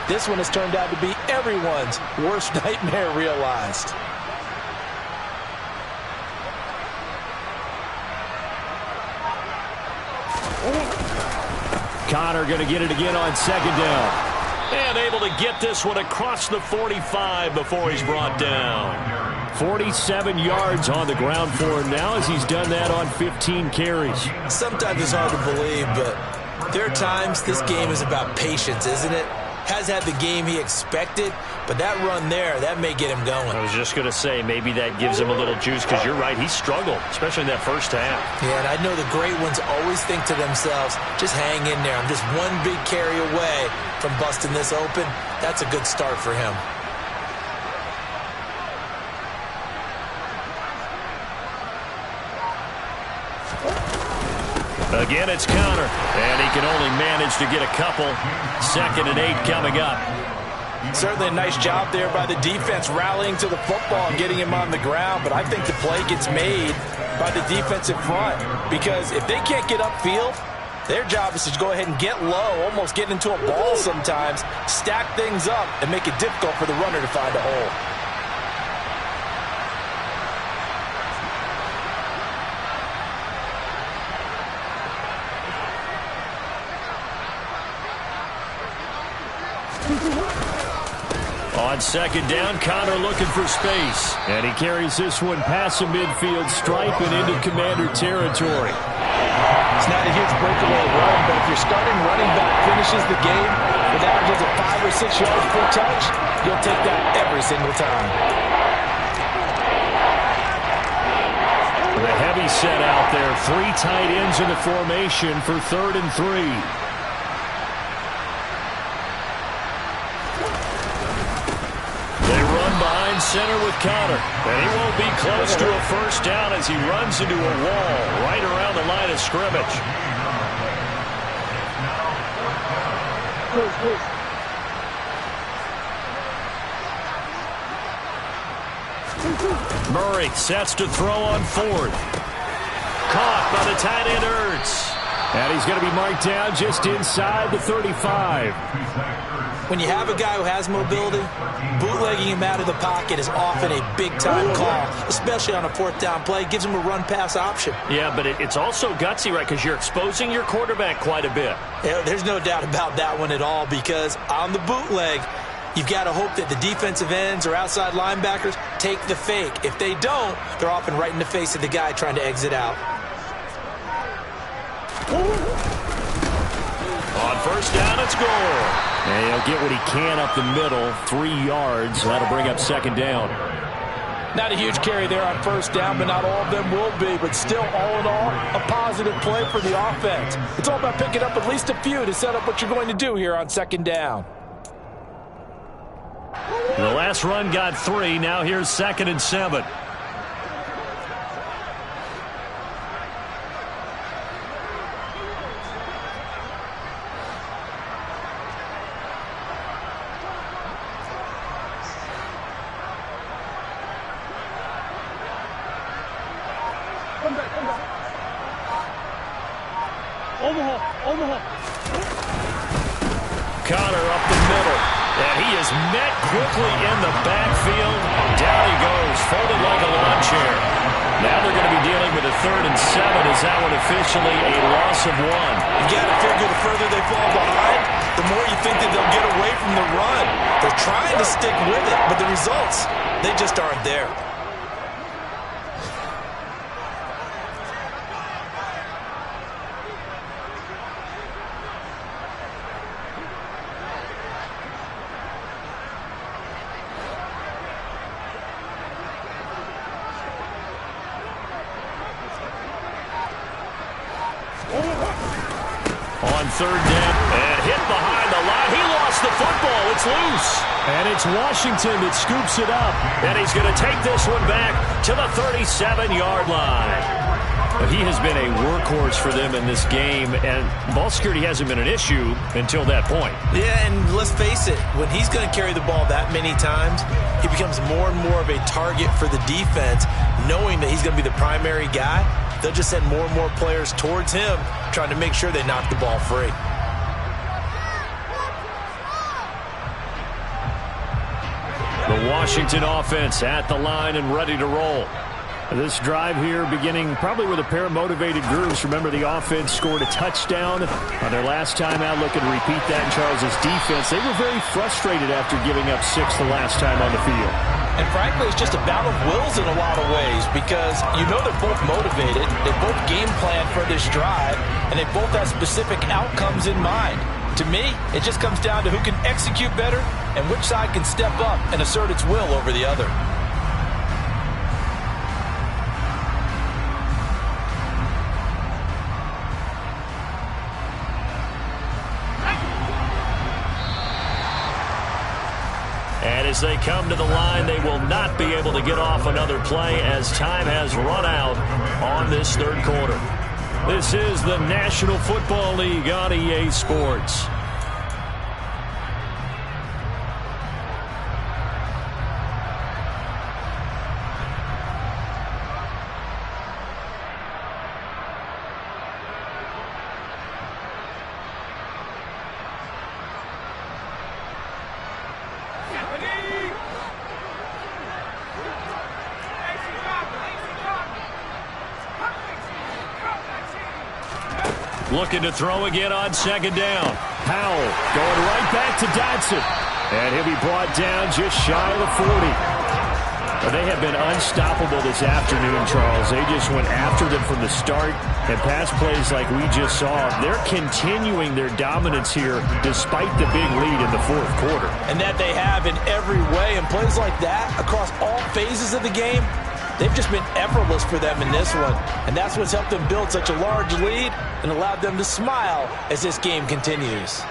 S2: This one has turned out to be everyone's worst nightmare realized.
S5: Connor going to get it again on 2nd down.
S1: And able to get this one across the 45 before he's brought down.
S5: 47 yards on the ground for him now as he's done that on 15 carries.
S2: Sometimes it's hard to believe, but there are times this game is about patience, isn't it? Has had the game he expected, but that run there, that may get him going.
S1: I was just going to say, maybe that gives him a little juice, because you're right, he struggled, especially in that first half.
S2: Yeah, and I know the great ones always think to themselves, just hang in there. I'm just one big carry away from busting this open. That's a good start for him.
S1: Again, it's Connor, and he can only manage to get a couple. 2nd and 8 coming up.
S4: Certainly a nice job there by the defense rallying to the football and getting him on the ground, but I think the play gets made by the defensive front because if they can't get upfield, their job is to go ahead and get low, almost get into a ball sometimes, stack things up, and make it difficult for the runner to find a hole.
S5: On 2nd down, Connor looking for space. And he carries this one past the midfield stripe and into Commander territory.
S4: It's not a huge breakaway run, but if your starting running back finishes the game with averages of 5 or 6 yards per touch, you'll take that every single time.
S5: The heavy set out there. 3 tight ends in the formation for 3rd and 3. Center with Connor, and he won't be close to a first down as he runs into a wall right around the line of scrimmage. Murray sets to throw on 4th. Caught by the tight end Ertz. And he's going to be marked down just inside the 35.
S2: When you have a guy who has mobility, bootlegging him out of the pocket is often a big-time call, especially on a 4th down play. Gives him a run-pass option.
S1: Yeah, but it's also gutsy, right, because you're exposing your quarterback quite a bit.
S2: Yeah, there's no doubt about that one at all because on the bootleg, you've got to hope that the defensive ends or outside linebackers take the fake. If they don't, they're often right in the face of the guy trying to exit out.
S1: On 1st down, it's Gore.
S5: And he'll get what he can up the middle, 3 yards. That'll bring up 2nd down.
S4: Not a huge carry there on 1st down, but not all of them will be. But still, all in all, a positive play for the offense. It's all about picking up at least a few to set up what you're going to do here on 2nd down.
S5: The last run got 3. Now here's 2nd and 7.
S1: Connor up the middle, and he is met quickly in the backfield. Down he goes, folded like a lawn chair. Now they're going to be dealing with a 3rd and 7. Is that one officially a loss of 1?
S2: You got to figure the further they fall behind, the more you think that they'll get away from the run. They're trying to stick with it, but the results, they just aren't there.
S1: On 3rd down, and hit behind the line. He lost the football. It's loose.
S5: And it's Washington that scoops it up.
S1: And he's going to take this one back to the 37-yard line.
S5: But he has been a workhorse for them in this game, and ball security hasn't been an issue until that point.
S2: Yeah, and let's face it, when he's going to carry the ball that many times, he becomes more and more of a target for the defense, knowing that he's going to be the primary guy. They'll just send more and more players towards him, trying to make sure they knock the ball free.
S5: The Washington offense at the line and ready to roll. This drive here beginning probably with a pair of motivated groups. Remember, the offense scored a touchdown on their last time out. Looking to repeat that in Charles's defense. They were very frustrated after giving up 6 the last time on the field.
S4: And frankly, it's just a battle of wills in a lot of ways because you know they're both motivated. They both game plan for this drive, and they both have specific outcomes in mind. To me, it just comes down to who can execute better and which side can step up and assert its will over the other.
S1: And as they come to the line, they will not be able to get off another play as time has run out on this 3rd quarter.
S5: This is the National Football League on EA Sports. Looking to throw again on second down. Powell going right back to Dotson. And he'll be brought down just shy of the 40. But they have been unstoppable this afternoon, Charles. They just went after them from the start. And pass plays like we just saw, they're continuing their dominance here despite the big lead in the fourth quarter.
S2: And that they have in every way. And plays like that across all phases of the game, they've just been effortless for them in this one. And that's what's helped them build such a large lead and allowed them to smile as this game continues.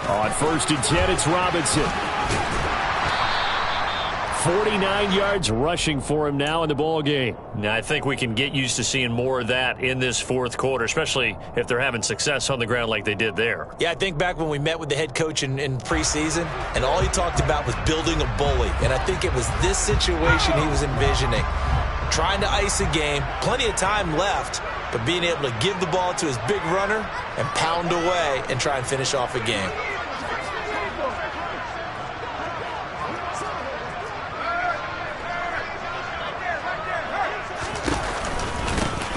S5: On 1st and 10, it's Robinson. 49 yards rushing for him now in the ball game.
S1: Now, I think we can get used to seeing more of that in this fourth quarter, especially if they're having success on the ground like they did there.
S2: Yeah, I think back when we met with the head coach in preseason, and all he talked about was building a bully. And I think it was this situation he was envisioning. Trying to ice a game, plenty of time left, but being able to give the ball to his big runner and pound away and try and finish off a game.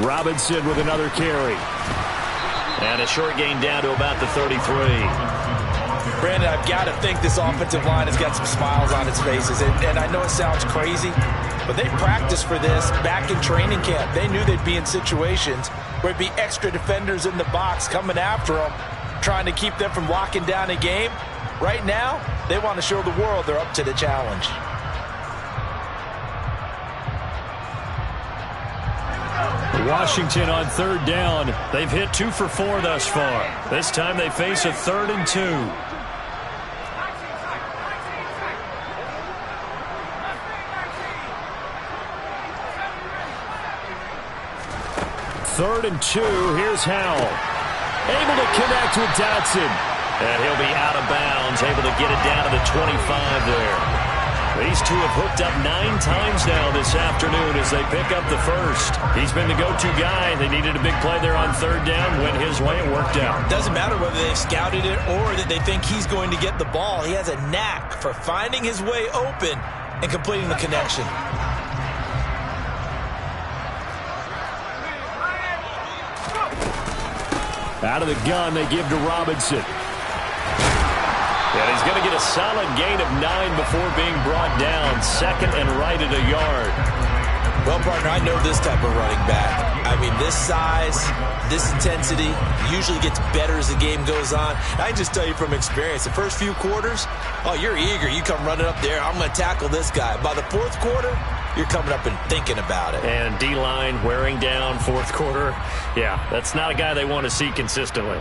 S5: Robinson with another carry.
S1: And a short gain down to about the 33.
S2: Brandon, I've got to think this offensive line has got some smiles on its faces. And I know it sounds crazy, but they practiced for this back in training camp. They knew they'd be in situations where it'd be extra defenders in the box coming after them, trying to keep them from locking down a game. Right now, they want to show the world they're up to the challenge.
S5: Washington on 3rd down. They've hit 2 for 4 thus far. This time they face a 3rd and 2. 3rd and 2. Here's Howell. Able to connect with Dotson.
S1: And he'll be out of bounds, able to get it down to the 25 there. These two have hooked up 9 times now this afternoon as they pick up the first. He's been the go-to guy. They needed a big play there on 3rd down. Went his way. It worked out.
S2: Doesn't matter whether they've scouted it or that they think he's going to get the ball. He has a knack for finding his way open and completing the connection.
S5: Out of the gun, they give to Robinson.
S1: And he's going to get a solid gain of 9 before being brought down. 2nd and right at a yard.
S2: Well, partner, I know this type of running back. I mean, this size, this intensity usually gets better as the game goes on. I can just tell you from experience, the first few quarters, oh, you're eager. You come running up there, I'm going to tackle this guy. By the 4th quarter, you're coming up and thinking about it.
S1: And D-line wearing down 4th quarter. Yeah, that's not a guy they want to see consistently.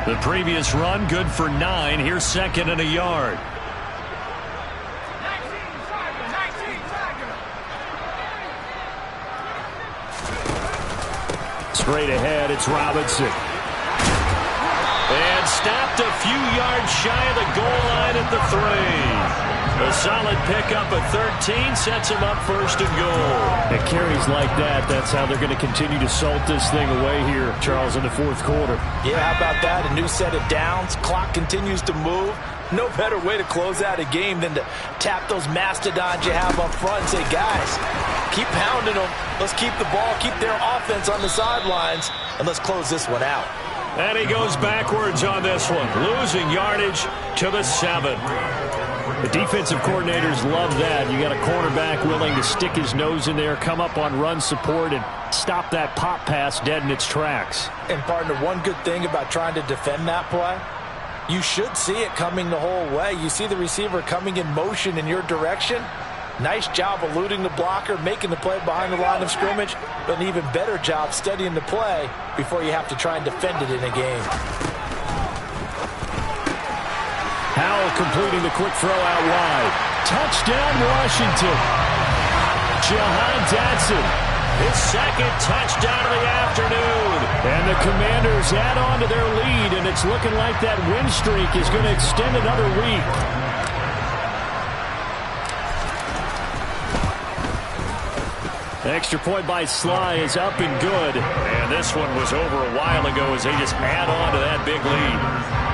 S5: The previous run, good for 9. Here's 2nd and a yard. Straight ahead, it's Robinson.
S1: And stopped a few yards shy of the goal line at the 3. A solid pickup at 13 sets him up 1st and goal.
S5: It carries like that. That's how they're going to continue to salt this thing away here, Charles, in the 4th quarter.
S2: Yeah, how about that? A new set of downs. Clock continues to move. No better way to close out a game than to tap those mastodons you have up front and say, guys, keep pounding them. Let's keep the ball, keep their offense on the sidelines, and let's close this one out.
S1: And he goes backwards on this one, losing yardage to the 7.
S5: The defensive coordinators love that. You got a cornerback willing to stick his nose in there, come up on run support, and stop that pop pass dead in its tracks.
S2: And, partner, one good thing about trying to defend that play, you should see it coming the whole way. You see the receiver coming in motion in your direction. Nice job eluding the blocker, making the play behind the line of scrimmage, but an even better job studying the play before you have to try and defend it in a game.
S5: Howell completing the quick throw out wide. Touchdown, Washington. Jahan Dotson. His second touchdown of the afternoon. And the Commanders add on to their lead, and it's looking like that win streak is going to extend another week. Extra point by Sly is up and good.
S1: And this one was over a while ago as they just add on to that big lead.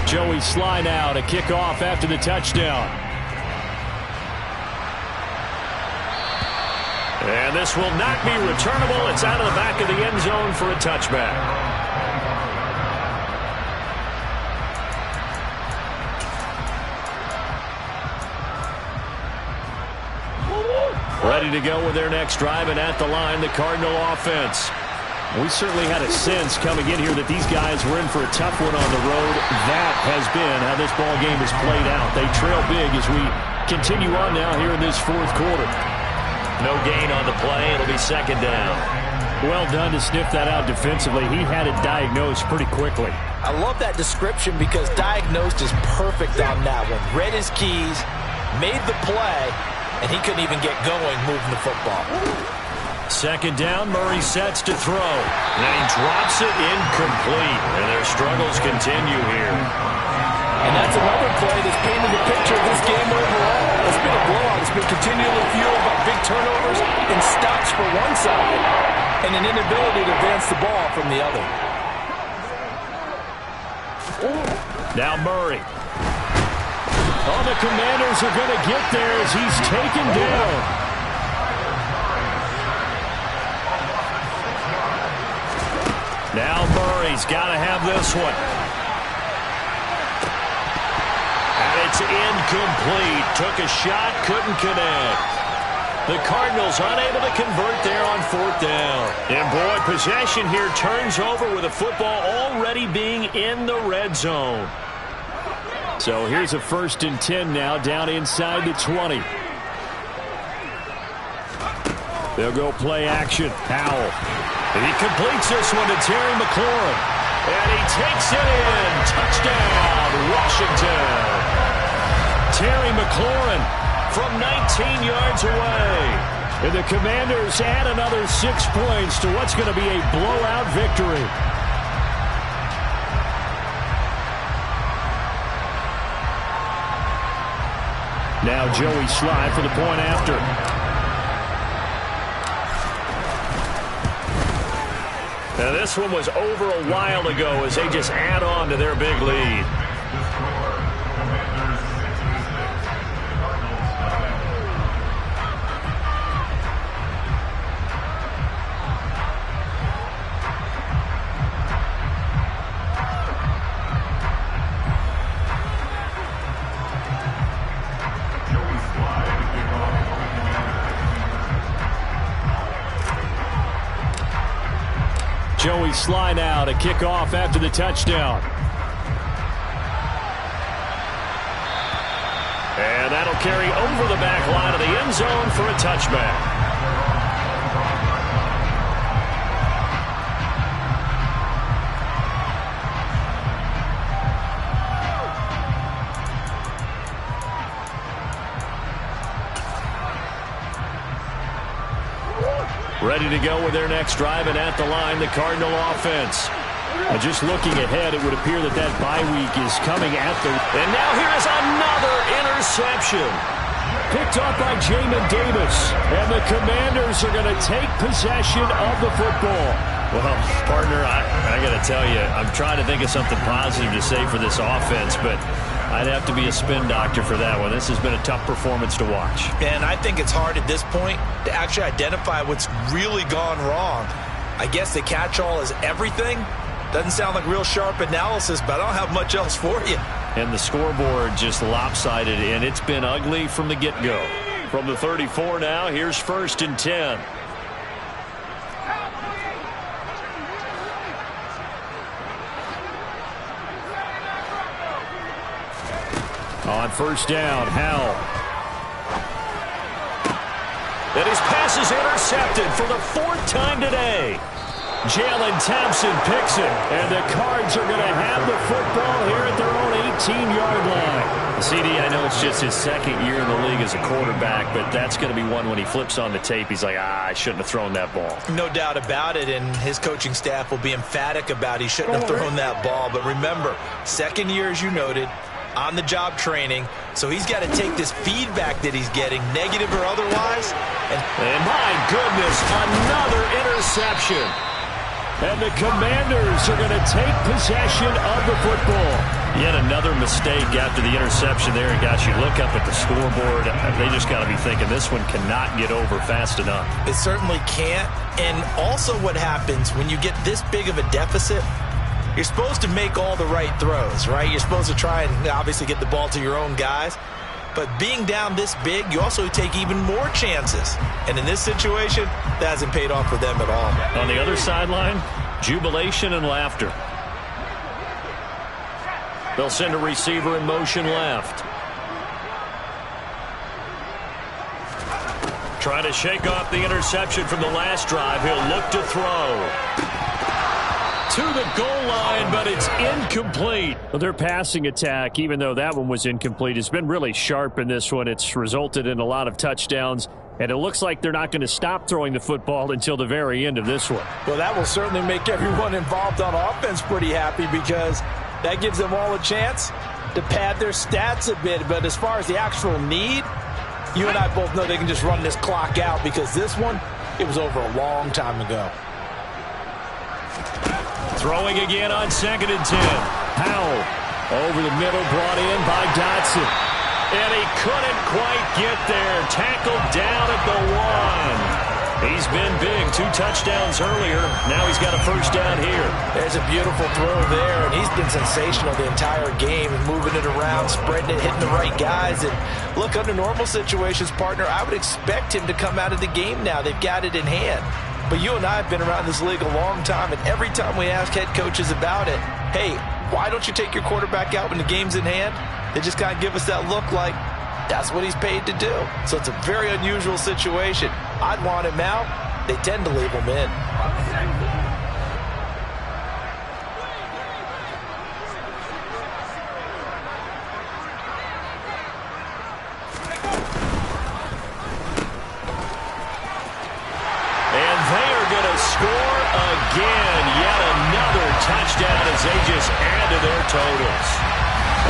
S5: Joey Sly now to kick off after the touchdown.
S1: And this will not be returnable. It's out of the back of the end zone for a touchback. Ready to go with their next drive, and at the line, the Cardinal offense.
S5: We certainly had a sense coming in here that these guys were in for a tough one on the road. That has been how this ball game has played out. They trail big as we continue on now here in this fourth quarter.
S1: No gain on the play. It'll be second down.
S5: Well done to sniff that out defensively. He had it diagnosed pretty quickly.
S2: I love that description because diagnosed is perfect on that one. Read his keys, made the play, and he couldn't even get going moving the football.
S1: Second down, Murray sets to throw. And he drops it incomplete. And their struggles continue here.
S4: And that's another play that's painted the picture of this game overall. It's been a blowout. It's been continually fueled by big turnovers and stops for one side and an inability to advance the ball from the other.
S5: Now Murray. Oh, the Commanders are going to get there as he's taken down. Now Murray's got to have this one. And it's incomplete. Took a shot, couldn't connect. The Cardinals unable to convert there on fourth down. And boy, possession here turns over with the football already being in the red zone. So here's a 1st and 10 now, down inside the 20. They'll go play action. Powell. And he completes this one to Terry McLaurin. And he takes it in. Touchdown, Washington. Terry McLaurin from 19 yards away. And the Commanders add another 6 points to what's going to be a blowout victory. Now Joey Sly for the point after.
S1: Now this one was over a while ago as they just add on to their big lead.
S5: Joey Sly now to kick off after the touchdown. And that'll carry over the back line of the end zone for a touchback. Ready to go with their next drive, and at the line, the Cardinal offense. And just looking ahead, it would appear that that bye week is coming at them.
S1: And now here is another interception.
S5: Picked off by Jamin Davis. And the Commanders are going to take possession of the football.
S1: Well, partner, I got to tell you, I'm trying to think of something positive to say for this offense, but I'd have to be a spin doctor for that one. This has been a tough performance to watch.
S2: And I think it's hard at this point to actually identify what's really gone wrong. I guess the catch-all is everything. Doesn't sound like real sharp analysis, but I don't have much else for you.
S1: And the scoreboard just lopsided, and it's been ugly from the get-go. From the 34 now, here's 1st and 10.
S5: On 1st down, Howell.
S1: And his pass is intercepted for the 4th time today. Jalen Thompson picks it, and the Cards are going to have the football here at their own 18-yard line. CD, I know it's just his 2nd year in the league as a quarterback, but that's going to be one when he flips on the tape, he's like, I shouldn't have thrown that ball.
S2: No doubt about it, and his coaching staff will be emphatic about he shouldn't have thrown that ball. But remember, 2nd year, as you noted, on-the-job training, so he's got to take this feedback that he's getting, negative or otherwise.
S1: And my goodness, another interception. And the Commanders are going to take possession of the football. Yet another mistake after the interception there. And guys, you look up at the scoreboard, they just got to be thinking this one cannot get over fast enough.
S2: It certainly can't. And also what happens when you get this big of a deficit, you're supposed to make all the right throws, right? You're supposed to try and obviously get the ball to your own guys. But being down this big, you also take even more chances. And in this situation, that hasn't paid off for them at all.
S1: On the other sideline, jubilation and laughter. They'll send a receiver in motion left. Trying to shake off the interception from the last drive. He'll look to throw. To the goal line, but it's incomplete.
S5: Well, their passing attack, even though that one was incomplete, has been really sharp in this one. It's resulted in a lot of touchdowns, and it looks like they're not going to stop throwing the football until the very end of this one.
S4: Well, that will certainly make everyone involved on offense pretty happy because that gives them all a chance to pad their stats a bit. But as far as the actual need, you and I both know they can just run this clock out because this one, it was over a long time ago.
S1: Throwing again on 2nd and 10.
S5: Howell over the middle, brought in by Dotson.
S1: And he couldn't quite get there. Tackled down at the 1. He's been big. 2 touchdowns earlier. Now he's got a 1st down here.
S2: There's a beautiful throw there, and he's been sensational the entire game, moving it around, spreading it, hitting the right guys. And look, under normal situations, partner, I would expect him to come out of the game now. They've got it in hand. But you and I have been around this league a long time, and every time we ask head coaches about it, hey, why don't you take your quarterback out when the game's in hand? They just kind of give us that look like that's what he's paid to do. So it's a very unusual situation. I'd want him out. They tend to leave him in.
S1: Score again. Yet another touchdown as they just add to their totals.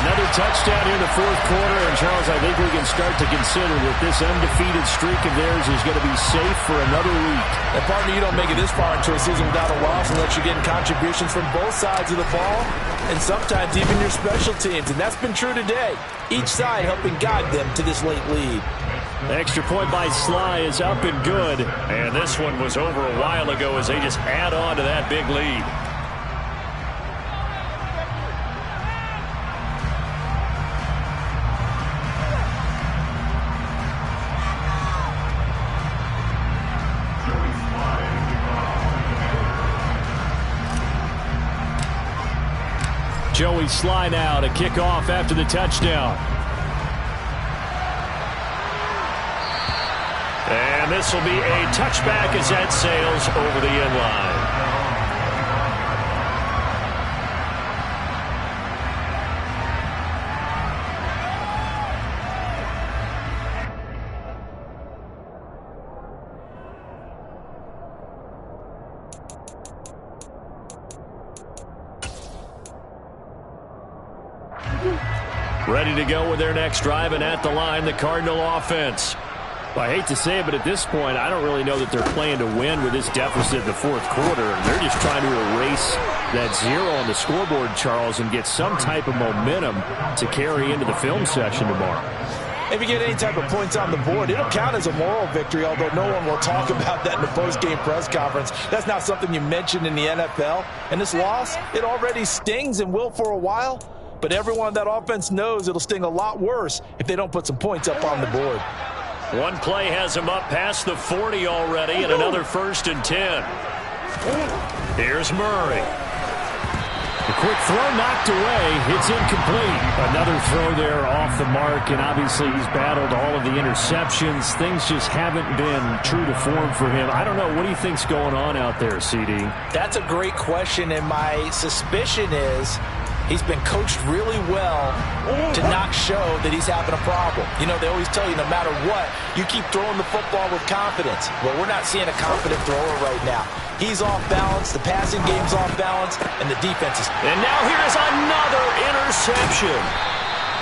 S5: Another touchdown here in the 4th quarter. And, Charles, I think we can start to consider that this undefeated streak of theirs is going to be safe for another week.
S4: And, partner, you don't make it this far into a season without a loss unless you're getting contributions from both sides of the ball and sometimes even your special teams. And that's been true today. Each side helping guide them to this late lead.
S5: The extra point by Sly is up and good.
S1: And this one was over a while ago as they just add on to that big lead.
S5: Joey Sly now to kick off after the touchdown.
S1: And this will be a touchback as that sails over the end line. Ready to go with their next drive, and at the line, the Cardinal offense.
S5: Well, I hate to say it, but at this point, I don't really know that they're playing to win with this deficit in the 4th quarter. They're just trying to erase that 0 on the scoreboard, Charles, and get some type of momentum to carry into the film session tomorrow.
S4: If you get any type of points on the board, it'll count as a moral victory, although no one will talk about that in the post-game press conference. That's not something you mentioned in the NFL. And this loss, it already stings and will for a while. But everyone on that offense knows it'll sting a lot worse if they don't put some points up on the board.
S1: One play has him up past the 40 already, and another 1st and 10. Here's Murray.
S5: The quick throw knocked away. It's incomplete. Another throw there off the mark, and obviously he's battled all of the interceptions. Things just haven't been true to form for him. I don't know. What do you think's going on out there, CD?
S2: That's a great question, and my suspicion is he's been coached really well to not show that he's having a problem. You know, they always tell you no matter what, you keep throwing the football with confidence. Well, we're not seeing a confident thrower right now. He's off balance, the passing game's off balance, and the defense is...
S1: And now here is another interception.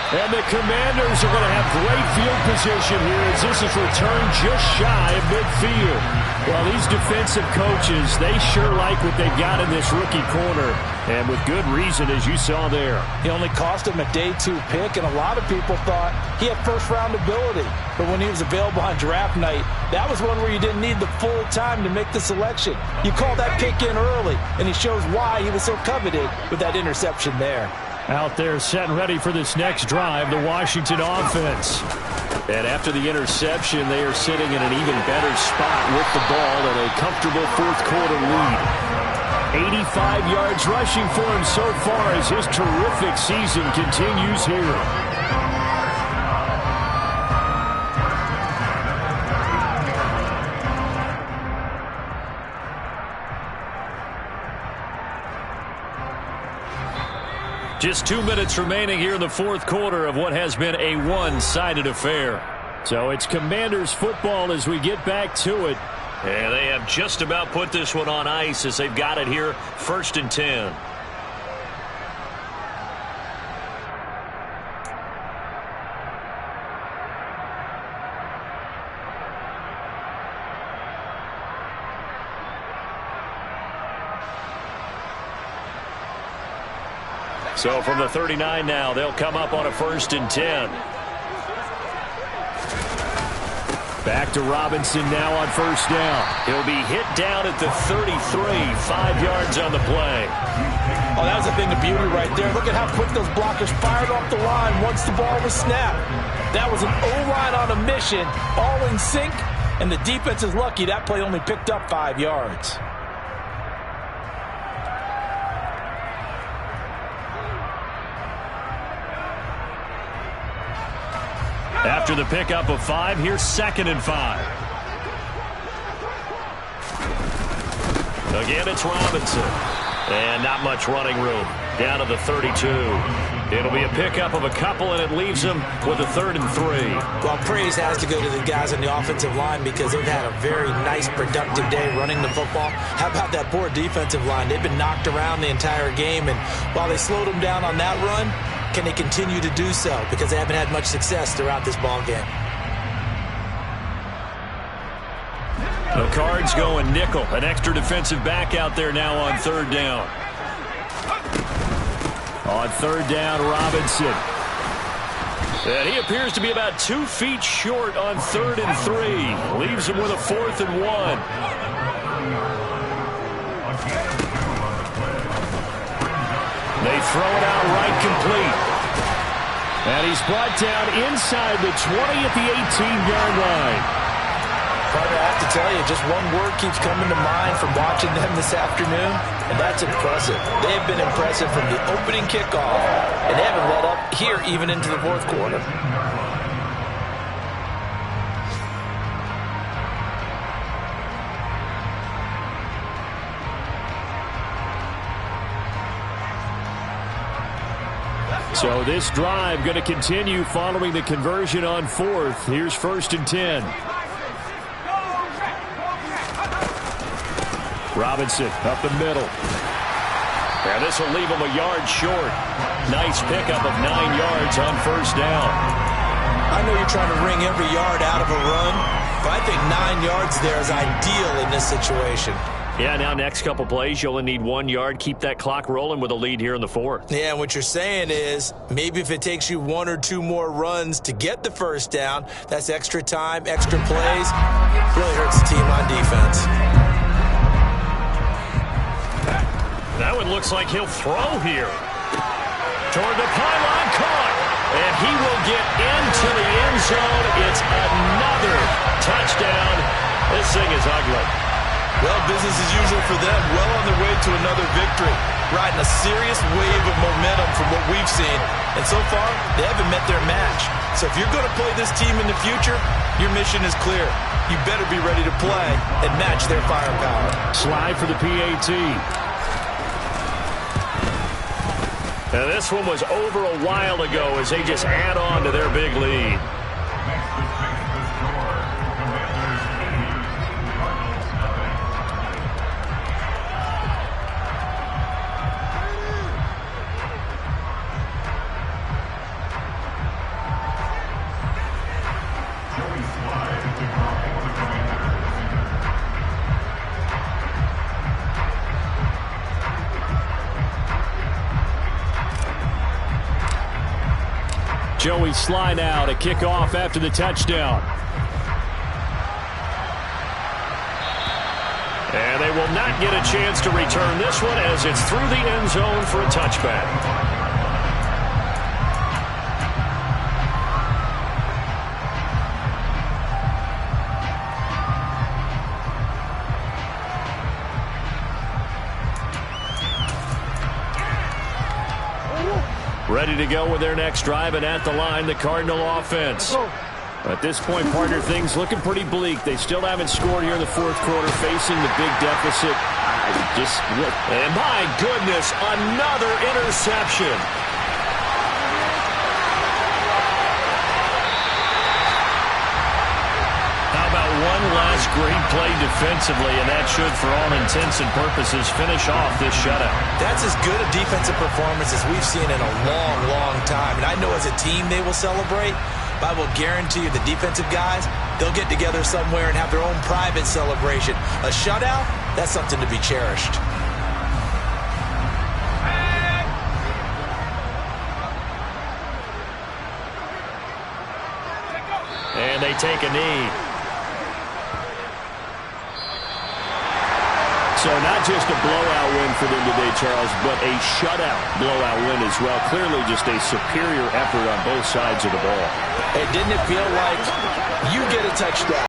S5: And the Commanders are going to have great field position here as this is returned just shy of midfield. Well, these defensive coaches, they sure like what they've got in this rookie corner, and with good reason, as you saw there.
S4: He only cost him a day 2 pick, and a lot of people thought he had first-round ability. But when he was available on draft night, that was one where you didn't need the full time to make the selection. You call that pick in early, and he shows why he was so coveted with that interception there.
S5: Out there set and ready for this next drive, the Washington offense.
S1: And after the interception, they are sitting in an even better spot with the ball and a comfortable 4th quarter lead.
S5: 85 yards rushing for him so far as his terrific season continues here.
S1: Just 2 minutes remaining here in the 4th quarter of what has been a one-sided affair.
S5: So it's Commanders football as we get back to it.
S1: And they have just about put this one on ice as they've got it here, 1st and 10. So from the 39 now, they'll come up on a 1st and 10.
S5: Back to Robinson now on 1st down.
S1: He'll be hit down at the 33, 5 yards on the play.
S4: Oh, that was a thing of beauty right there. Look at how quick those blockers fired off the line once the ball was snapped. That was an O-line on a mission, all in sync, and the defense is lucky that play only picked up 5 yards.
S1: After the pickup of 5, here's 2nd and 5. Again, it's Robinson. And not much running room. Down to the 32. It'll be a pickup of a couple, and it leaves them with a 3rd and 3.
S2: Well, praise has to go to the guys on the offensive line because they've had a very nice, productive day running the football. How about that poor defensive line? They've been knocked around the entire game, and while they slowed them down on that run, can they continue to do so? Because they haven't had much success throughout this ball game.
S1: The Cards going nickel. An extra defensive back out there now on 3rd down.
S5: On 3rd down, Robinson.
S1: And he appears to be about 2 feet short on 3rd and 3. Leaves him with a 4th and 1. They throw it out right complete.
S5: And he's brought down inside the 20 at the 18-yard line.
S2: Carter, I have to tell you, just one word keeps coming to mind from watching them this afternoon, and that's impressive. They have been impressive from the opening kickoff, and they haven't let up here even into the 4th quarter.
S5: So this drive going to continue following the conversion on 4th. Here's 1st and 10. Robinson up the middle.
S1: And this will leave him a yard short. Nice pickup of 9 yards on 1st down.
S2: I know you're trying to wring every yard out of a run, but I think 9 yards there is ideal in this situation.
S1: Yeah, now next couple plays, you only need 1 yard. Keep that clock rolling with a lead here in the 4th.
S2: Yeah, and what you're saying is maybe if it takes you 1 or 2 more runs to get the 1st down, that's extra time, extra plays. Really hurts the team on defense.
S1: That one looks like he'll throw here. Toward the pylon, caught. And he will get into the end zone. It's another touchdown. This thing is ugly.
S3: Well, business as usual for them. Well on their way to another victory. Riding a serious wave of momentum from what we've seen. And so far, they haven't met their match. So if you're going to play this team in the future, your mission is clear. You better be ready to play and match their firepower.
S5: Slide for the PAT.
S1: And this one was over a while ago as they just add on to their big lead.
S5: Joey Sly now to kick off after the touchdown.
S1: And they will not get a chance to return this one as it's through the end zone for a touchback. Ready to go with their next drive, and at the line, the Cardinal offense. At this point, partner, things looking pretty bleak. They still haven't scored here in the fourth quarter, facing the big deficit. And my goodness, another interception. How about one last great play defensively, and that should, for all intents and purposes, finish off this shutout.
S2: That's as good a defensive performance as we've seen in a long, long time. And I know as a team they will celebrate, but I will guarantee you the defensive guys, they'll get together somewhere and have their own private celebration. A shutout, that's something to be cherished.
S1: And they take a knee.
S5: So not just a blowout win for them today, Charles, but a shutout blowout win as well. Clearly just a superior effort on both sides of the ball.
S2: Hey, didn't it feel like you get a touchdown?